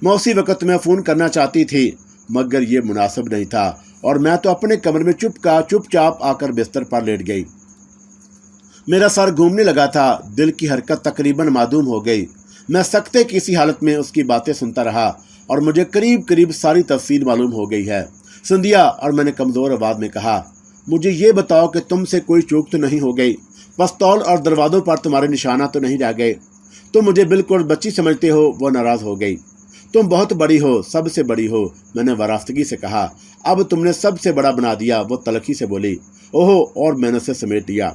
A: میں اسی وقت میں فون کرنا چاہتی تھی مگر یہ مناسب نہیں تھا، اور میں تو اپنے کمرے میں چپ چاپ آ کر بستر پر لیٹ گئی۔ میرا سر گھومنے لگا تھا، دل کی حرکت تقریباً معدوم ہو گئی۔ میں سکتے کی سی حالت میں اس کی باتیں سنتا رہا اور مجھے قریب ساری تفصیل معلوم ہو گئی ہے۔ سندھیا، اور میں نے کمزور آواز میں کہا، مجھے یہ بتاؤ کہ تم سے کوئی چوک تو نہیں ہو گئی؟ پستول اور دروازوں پر تمہارے نشانات تو نہیں رہ گئے؟ تم مجھے بالکل بچی سمجھتے ہو؟ وہ ناراض ہو گئی۔ तुम बहुत बड़ी हो, सबसे बड़ी हो, मैंने वाराफगी से कहा। अब तुमने सबसे बड़ा बना दिया, वो तलखी से बोली। ओहो, और मैंने उसे समेट लिया।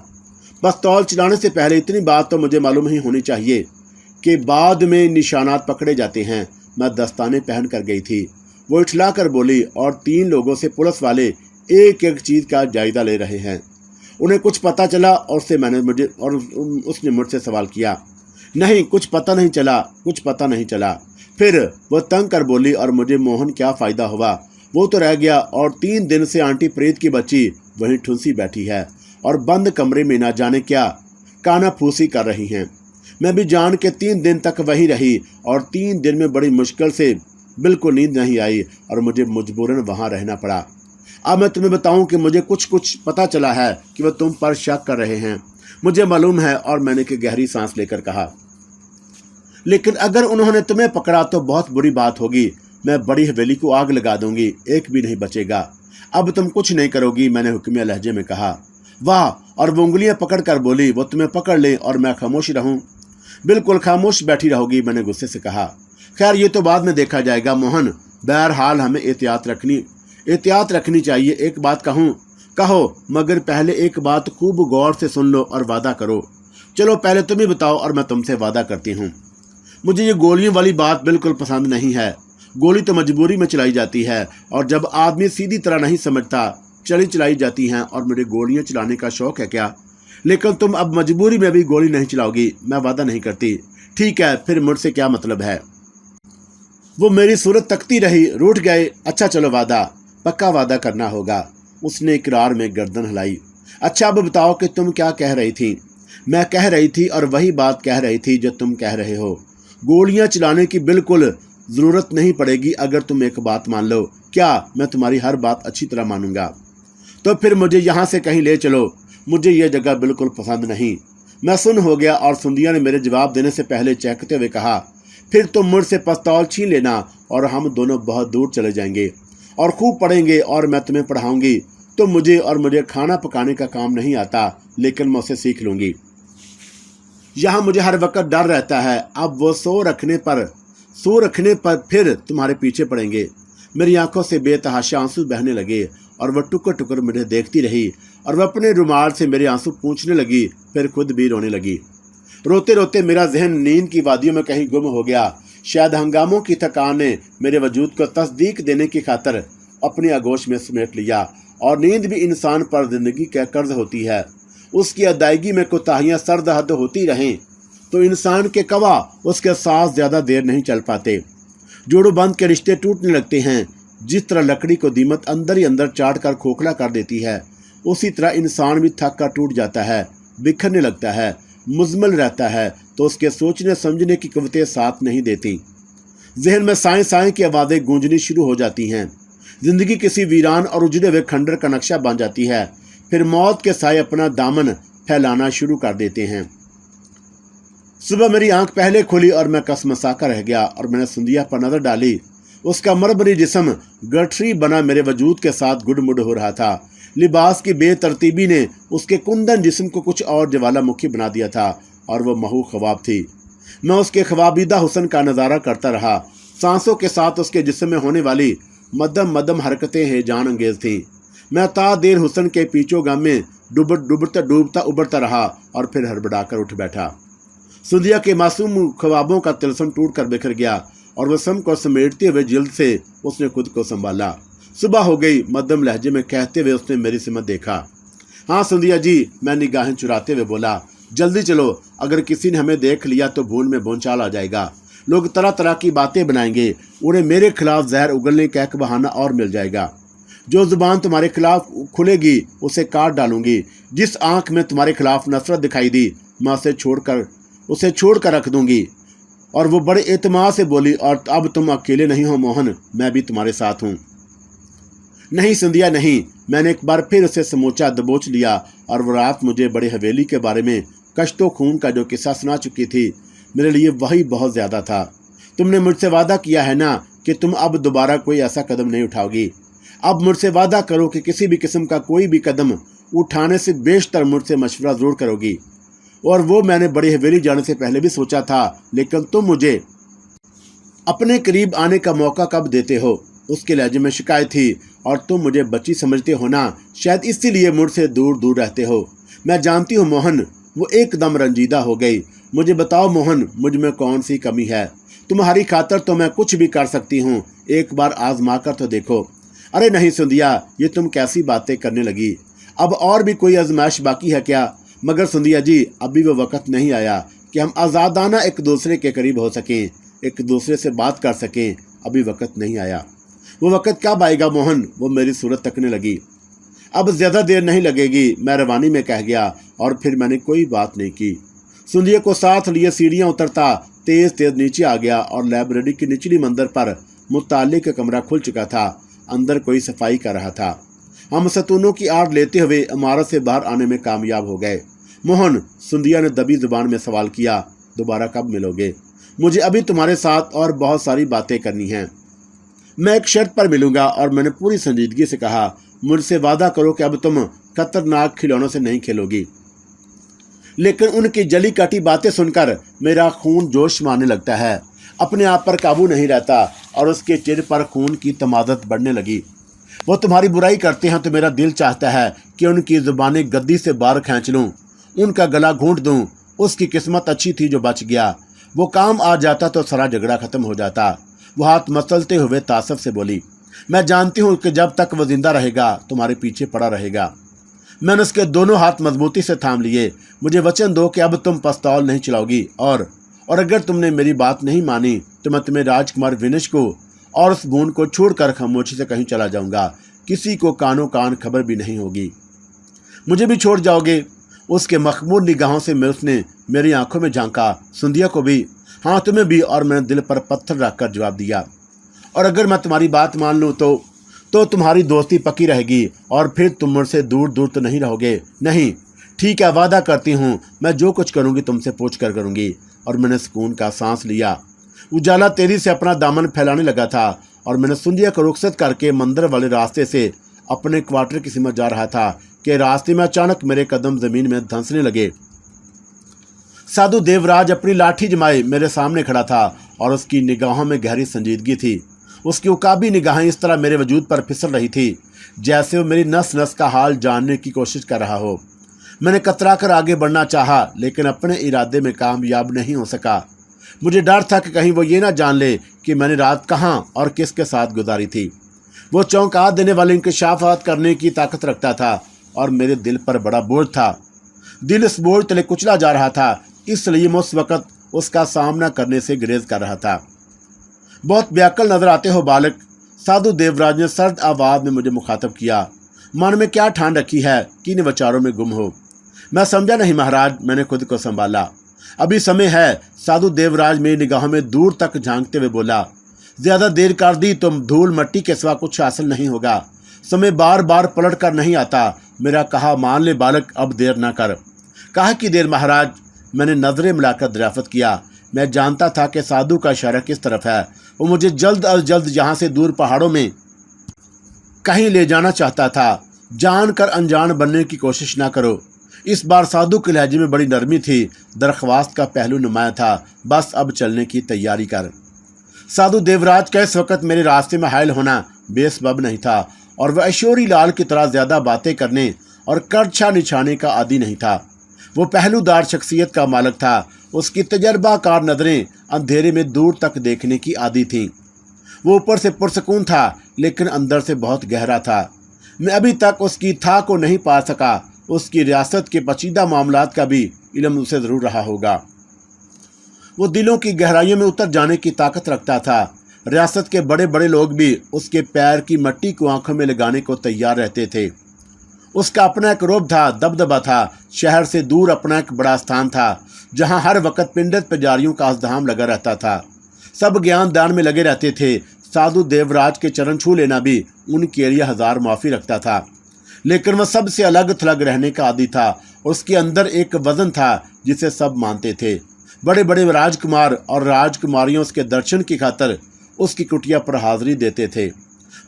A: पिस्तौल चलाने से पहले इतनी बात तो मुझे मालूम ही होनी चाहिए कि बाद में निशानात पकड़े जाते हैं। मैं दस्ताने पहन कर गई थी। वो इठला कर बोली, और 3 लोगों से पुलिस वाले एक एक चीज का जायजा ले रहे हैं। उन्हें कुछ पता चला? और उसने मुझसे सवाल किया। नहीं, कुछ पता नहीं चला, कुछ पता नहीं चला। फिर वो तंग कर बोली, और मुझे मोहन क्या फायदा हुआ, वो तो रह गया, और 3 दिन से आंटी प्रेत की बच्ची वहीं ठुंसी बैठी है और बंद कमरे में ना जाने क्या काना फूसी कर रही हैं। मैं भी जान के 3 दिन तक वही रही, और 3 दिन में बड़ी मुश्किल से बिल्कुल नींद नहीं आई, और मुझे मजबूरन वहां रहना पड़ा। अब मैं तुम्हें बताऊं कि मुझे कुछ पता चला है कि वह तुम पर शक कर रहे हैं, मुझे मालूम है। और मैंने एक गहरी सांस लेकर कहा, लेकिन अगर उन्होंने तुम्हें पकड़ा तो बहुत बुरी बात होगी। मैं बड़ी हवेली को आग लगा दूंगी, एक भी नहीं बचेगा। अब तुम कुछ नहीं करोगी, मैंने हुक्मिया लहजे में कहा। वाह! और वो उंगलियां पकड़ कर बोली, वो तुम्हें पकड़ ले और मैं खामोश रहूं? बिल्कुल खामोश बैठी रहोगी, मैंने गुस्से से कहा। खैर, ये तो बाद में देखा जाएगा मोहन। बहरहाल हमें एहतियात रखनी चाहिए। एक बात कहूँ? कहो, मगर पहले एक बात खूब गौर से सुन लो और वादा करो। चलो पहले तुम ही बताओ और मैं तुमसे वादा करती हूँ। मुझे ये गोलियों वाली बात बिल्कुल पसंद नहीं है। गोली तो मजबूरी में चलाई जाती है, और जब आदमी सीधी तरह नहीं समझता चलाई जाती हैं, और मुझे गोलियां चलाने का शौक है क्या? लेकिन तुम अब मजबूरी में भी गोली नहीं चलाओगी, मैं वादा नहीं करती। ठीक है, फिर मुझसे क्या मतलब है? वो मेरी सूरत तकती रही, रूठ गए। अच्छा चलो, वादा, पक्का वादा करना होगा। उसने इकरार में गर्दन हिलाई। अच्छा, अब बताओ कि तुम क्या कह रही थी? मैं कह रही थी, और वही बात कह रही थी जो तुम कह रहे हो। गोलियां चलाने की बिल्कुल जरूरत नहीं पड़ेगी अगर तुम एक बात मान लो। क्या? मैं तुम्हारी हर बात अच्छी तरह मानूंगा। तो फिर मुझे यहाँ से कहीं ले चलो, मुझे यह जगह बिल्कुल पसंद नहीं। मैं सुन हो गया, और सुंदिया ने मेरे जवाब देने से पहले चहकते हुए कहा, फिर तुम मुझसे पिस्तौल छीन लेना और हम दोनों बहुत दूर चले जाएंगे और खूब पढ़ेंगे, और मैं तुम्हें पढ़ाऊंगी। तो मुझे खाना पकाने का काम नहीं आता, लेकिन मैं उसे सीख लूंगी। यहाँ मुझे हर वक्त डर रहता है। अब वो सो रखने पर फिर तुम्हारे पीछे पड़ेंगे। मेरी आंखों से बेतहाशा आंसू बहने लगे, और वह टुकर टुकर मुझे देखती रही, और वह अपने रुमाल से मेरे आंसू पूंछने लगी, फिर खुद भी रोने लगी। रोते रोते मेरा जहन नींद की वादियों में कहीं गुम हो गया। शायद हंगामों की थकान ने मेरे वजूद को तस्दीक देने की खातर अपनी आगोश में समेट लिया। और नींद भी इंसान पर जिंदगी का कर्ज होती है। उसकी अदायगी में कोताहियां सर्द हद होती रहें तो इंसान के कवा उसके साथ ज्यादा देर नहीं चल पाते। जोड़ों बंद के रिश्ते टूटने लगते हैं। जिस तरह लकड़ी को दीमक अंदर ही अंदर चाट कर खोखला कर देती है, उसी तरह इंसान भी थक कर टूट जाता है, बिखरने लगता है, मुजमल रहता है, तो उसके सोचने समझने की कविताएं साथ नहीं देती। जहन में साएं साएं की आवाज़ें गूंजनी शुरू हो जाती हैं। जिंदगी किसी वीरान और उजड़े हुए खंडर का नक्शा बन जाती है। फिर मौत के साए अपना दामन फैलाना शुरू कर देते हैं। सुबह मेरी आंख पहले खुली और मैं कसमसाकर रह गया, और मैंने सुंदिया पर नजर डाली। उसका मरमरी जिस्म गठरी बना मेरे वजूद के साथ गुडमुड हो रहा था। लिबास की बेतरतीबी ने उसके कुंदन जिस्म को कुछ और ज्वालामुखी बना दिया था, और वह महू ख्वाब थी। मैं उसके ख्वाबीदा हुस्न का नज़ारा करता रहा। सांसों के साथ उसके जिस्म में होने वाली मदम मदम हरकतें हैजान अंगेज थीं। मैं ता देर हुस्न के पीछोगाम में डूबता उबरता रहा, और फिर हड़बड़ाकर उठ बैठा। सुंदिया के मासूम ख्वाबों का तिलस्म टूट कर बिखर गया, और वह सम को समेटते हुए जिल्द से उसने खुद को संभाला। सुबह हो गई, मध्यम लहजे में कहते हुए उसने मेरी सिमत देखा। हाँ सुंदिया जी, मैं निगाहें चुराते हुए बोला, जल्दी चलो, अगर किसी ने हमें देख लिया तो भून में भूचाल आ जाएगा। लोग तरह तरह की बातें बनाएंगे, उन्हें मेरे खिलाफ जहर उगलने का एक बहाना और मिल जाएगा। जो जुबान तुम्हारे खिलाफ खुलेगी उसे काट डालूंगी। जिस आंख में तुम्हारे खिलाफ नफरत दिखाई दी, मैं उसे छोड़कर रख दूंगी। और वो बड़े एतमाद से बोली, और अब तुम अकेले नहीं हो मोहन, मैं भी तुम्हारे साथ हूँ। नहीं सुंदिया नहीं, मैंने एक बार फिर उसे समूचा दबोच लिया, और वो रात मुझे बड़ी हवेली के बारे में कश्तो खून का जो किस्सा सुना चुकी थी, मेरे लिए वही बहुत ज्यादा था। तुमने मुझसे वादा किया है ना कि तुम अब दोबारा कोई ऐसा कदम नहीं उठाओगी। अब मुझसे वादा करो कि किसी भी किस्म का कोई भी कदम उठाने से बेशतर मुझसे मशवरा जरूर करोगी। और वो मैंने बड़ी हवेली जाने से पहले भी सोचा था, लेकिन तुम मुझे अपने करीब आने का मौका कब देते हो? उसके लहजे में शिकायत थी। और तुम मुझे बच्ची समझते हो ना, शायद इसीलिए मुझसे दूर दूर रहते हो। मैं जानती हूँ मोहन। वो एकदम रंजीदा हो गई। मुझे बताओ मोहन, मुझ में कौन सी कमी है? तुम्हारी खातर तो मैं कुछ भी कर सकती हूँ, एक बार आजमा कर तो देखो। अरे नहीं सुंदिया, ये तुम कैसी बातें करने लगी? अब और भी कोई आजमाइश बाकी है क्या? मगर सुंदिया जी, अभी वो वक्त नहीं आया कि हम आज़ादाना एक दूसरे के करीब हो सकें, एक दूसरे से बात कर सकें। अभी वक्त नहीं आया। वो वक्त कब आएगा मोहन? वो मेरी सूरत तकने लगी। अब ज़्यादा देर नहीं लगेगी, मैं रवानी में कह गया। और फिर मैंने कोई बात नहीं की। सुंदिया को साथ लिए सीढ़ियाँ उतरता तेज तेज नीचे आ गया और लाइब्रेरी की निचली मंजिल पर मुताल्ले का कमरा खुल चुका था। अंदर कोई सफाई कर रहा था। हम सतूनों की आड़ लेते हुए इमारत से बाहर आने में कामयाब हो गए। मोहन, सुंदिया ने दबी जुबान में सवाल किया, दोबारा कब मिलोगे? मुझे अभी तुम्हारे साथ और बहुत सारी बातें करनी हैं। मैं एक शर्त पर मिलूंगा। और मैंने पूरी संजीदगी से कहा, मुझसे वादा करो कि अब तुम खतरनाक खिलौनों से नहीं खेलोगी। लेकिन उनकी जली कटी बातें सुनकर मेरा खून जोश मारने लगता है, अपने आप पर काबू नहीं रहता और उसके चेहरे पर खून की तमादत बढ़ने लगी। वो तुम्हारी बुराई करते हैं तो मेरा दिल चाहता है कि उनकी जुबानें गद्दी से बाहर खींच लूं, उनका गला घूंट दूं। उसकी किस्मत अच्छी थी जो बच गया। वो काम आ जाता तो सारा झगड़ा खत्म हो जाता। वो हाथ मसलते हुए तासफ से बोली, मैं जानती हूँ कि जब तक वो जिंदा रहेगा तुम्हारे पीछे पड़ा रहेगा। मैंने उसके दोनों हाथ मजबूती से थाम लिए। मुझे वचन दो कि अब तुम पिस्तौल नहीं चलाओगी और अगर तुमने मेरी बात नहीं मानी तो मैं तुम्हें राजकुमार विनेश को और उस बून को छोड़कर खामोशी से कहीं चला जाऊंगा। किसी को कानों कान खबर भी नहीं होगी। मुझे भी छोड़ जाओगे? उसके मखमूर निगाहों से उसने मेरी आंखों में झांका। सुंदिया को भी? हाँ, तुम्हें भी। और मैंने दिल पर पत्थर रखकर जवाब दिया, और अगर मैं तुम्हारी बात मान लूँ तो तुम्हारी दोस्ती पक्की रहेगी और फिर तुम मुझसे दूर दूर तो नहीं रहोगे। नहीं, ठीक है, वादा करती हूँ, मैं जो कुछ करूँगी तुमसे पूछ कर करूँगी। और मैंने सुकून का सांस लिया। उजाला तेजी से अपना दामन फैलाने लगा था और मैंने सुंदिया को रुखसत करके मंदिर वाले रास्ते से अपने क्वार्टर की सीमा जा रहा था कि रास्ते में अचानक मेरे कदम जमीन में धंसने लगे। साधु देवराज अपनी लाठी जमाए मेरे सामने खड़ा था और उसकी निगाहों में गहरी संजीदगी थी। उसकी उकाबी निगाहें इस तरह मेरे वजूद पर फिसल रही थी जैसे वो मेरी नस नस का हाल जानने की कोशिश कर रहा हो। मैंने कतरा कर आगे बढ़ना चाहा, लेकिन अपने इरादे में कामयाब नहीं हो सका। मुझे डर था कि कहीं वो ये ना जान ले कि मैंने रात कहाँ और किसके साथ गुजारी थी। वो चौंका देने वाले इंकशाफात करने की ताकत रखता था और मेरे दिल पर बड़ा बोझ था। दिल इस बोझ तले कुचला जा रहा था, इसलिए मैं उस वक़्त उसका सामना करने से गुरेज कर रहा था। बहुत व्याकुल नजर आते हो बालक, साधु देवराज ने सर्द आवाज में मुझे मुखातब किया। मन में क्या ठान रखी है, किन विचारों में गुम हो? मैं समझा नहीं महाराज, मैंने खुद को संभाला। अभी समय है। साधु देवराज मेरी निगाहों में दूर तक झांकते हुए बोला, ज्यादा देर कर दी तो धूल मट्टी के सिवा कुछ हासिल नहीं होगा। समय बार बार पलट कर नहीं आता। मेरा कहा मान ले बालक, अब देर ना कर। कहा कि देर महाराज? मैंने नजरें मिलाकर दरियाफ्त किया। मैं जानता था कि साधु का इशारा किस तरफ है। वो मुझे जल्द अज जल्द यहाँ से दूर पहाड़ों में कहीं ले जाना चाहता था। जानकर अनजान बनने की कोशिश ना करो। इस बार साधु के लहजे में बड़ी नरमी थी। दरख्वास्त का पहलू नुमाया था, बस अब चलने की तैयारी कर। साधु देवराज का इस वक्त मेरे रास्ते में हायल होना बेसबब नहीं था और वह ऐश्वर्य लाल की तरह ज्यादा बातें करने और करछा निछाने का आदी नहीं था। वो पहलूदार शख्सियत का मालिक था। उसकी तजर्बाकार नजरें अंधेरे में दूर तक देखने की आदी थीं। वो ऊपर से पुरसकून था लेकिन अंदर से बहुत गहरा था। मैं अभी तक उसकी था को नहीं पा सका। उसकी रियासत के पचीदा मामलात का भी इल्म उसे जरूर रहा होगा। वो दिलों की गहराइयों में उतर जाने की ताकत रखता था। रियासत के बड़े बड़े लोग भी उसके पैर की मट्टी को आंखों में लगाने को तैयार रहते थे। उसका अपना एक रोब था, दबदबा था। शहर से दूर अपना एक बड़ा स्थान था जहां हर वक्त पिंडित पुजारियों का अज़धाम लगा रहता था। सब ज्ञान दान में लगे रहते थे। साधु देवराज के चरण छू लेना भी उनके लिए हजार माफ़ी रखता था। लेकिन वह सबसे अलग थलग रहने का आदी था। उसके अंदर एक वजन था जिसे सब मानते थे। बड़े बड़े राजकुमार और राजकुमारियों उसके दर्शन की खातिर उसकी कुटिया पर हाजिरी देते थे।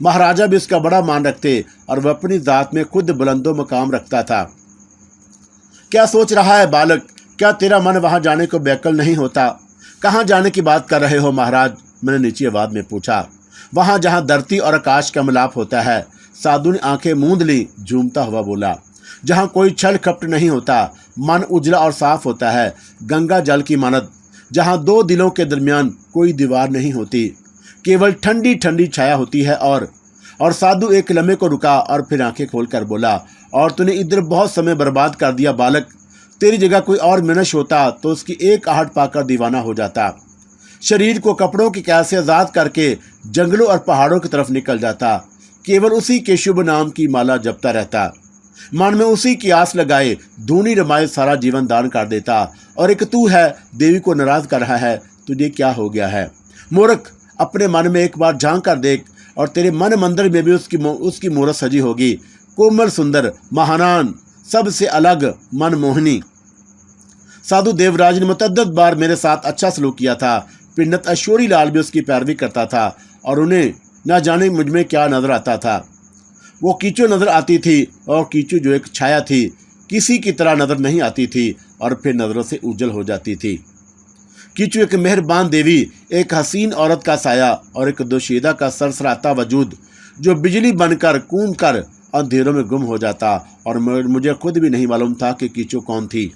A: महाराजा भी उसका बड़ा मान रखते और वह अपनी जात में खुद बुलंदो मकाम रखता था। क्या सोच रहा है बालक? क्या तेरा मन वहां जाने को बेकल नहीं होता? कहाँ जाने की बात कर रहे हो महाराज? میں نے نیچی آواز میں پوچھا۔ وہاں جہاں دھرتی اور آکاش کا ملاپ ہوتا ہے، سادھو نے آنکھیں موند لی، جھومتا ہوا بولا۔ جہاں کوئی چھل کپٹ نہیں ہوتا، من اجلا اور صاف ہوتا ہے، گنگا جل کی مانند، جہاں دو دلوں کے درمیان کوئی دیوار نہیں ہوتی، کیول ٹھنڈی ٹھنڈی چھایا ہوتی ہے۔ اور سادھو ایک لمحے کو رکا اور پھر آنکھیں کھول کر بولا، اور تو نے ادھر بہت سمے برباد کر دیا بالک، تیری جگہ کوئی اور منش ہوتا تو اس کی ایک آہٹ پا کر دیوانہ ہو جاتا، شریر کو کپڑوں کی قید سے آزاد کر کے جنگلوں اور پہاڑوں کی طرف نکل جاتا، کیول اسی کے شبھ نام کی مالا جپتا رہتا، من میں اسی کی آس لگائے دھونی رمائے سارا جیون دان کر دیتا۔ اور ایک تو ہے دیوی کو ناراض کر رہا ہے، تجھے کیا ہو گیا ہے؟ مورخ، اپنے من میں ایک بار جھانک کر دیکھ، اور تیرے من مندر میں بھی اس کی مورت سجی ہوگی، کومل سندر، مہانان، سب سے الگ، من موہنی۔ سادھو دیوراج نے متعدد بار میرے ساتھ اچھا سلوک کیا تھا، پنڈت اشوری لال بھی اس کی پیروی کرتا تھا، اور انہیں نہ جانے مجھ میں کیا نظر آتا تھا۔ وہ کیچو نظر آتی تھی، اور کیچو جو ایک چھایا تھی، کسی کی طرح نظر نہیں آتی تھی اور پھر نظروں سے اوجھل ہو جاتی تھی۔ کیچو ایک مہربان دیوی، ایک حسین عورت کا سایہ، اور ایک دوشیدہ کا سرسراتا وجود، جو بجلی بن کر کون کر اندھیروں میں گم ہو جاتا، اور مجھے خود بھی نہیں معلوم تھا کہ کیچو کون تھی۔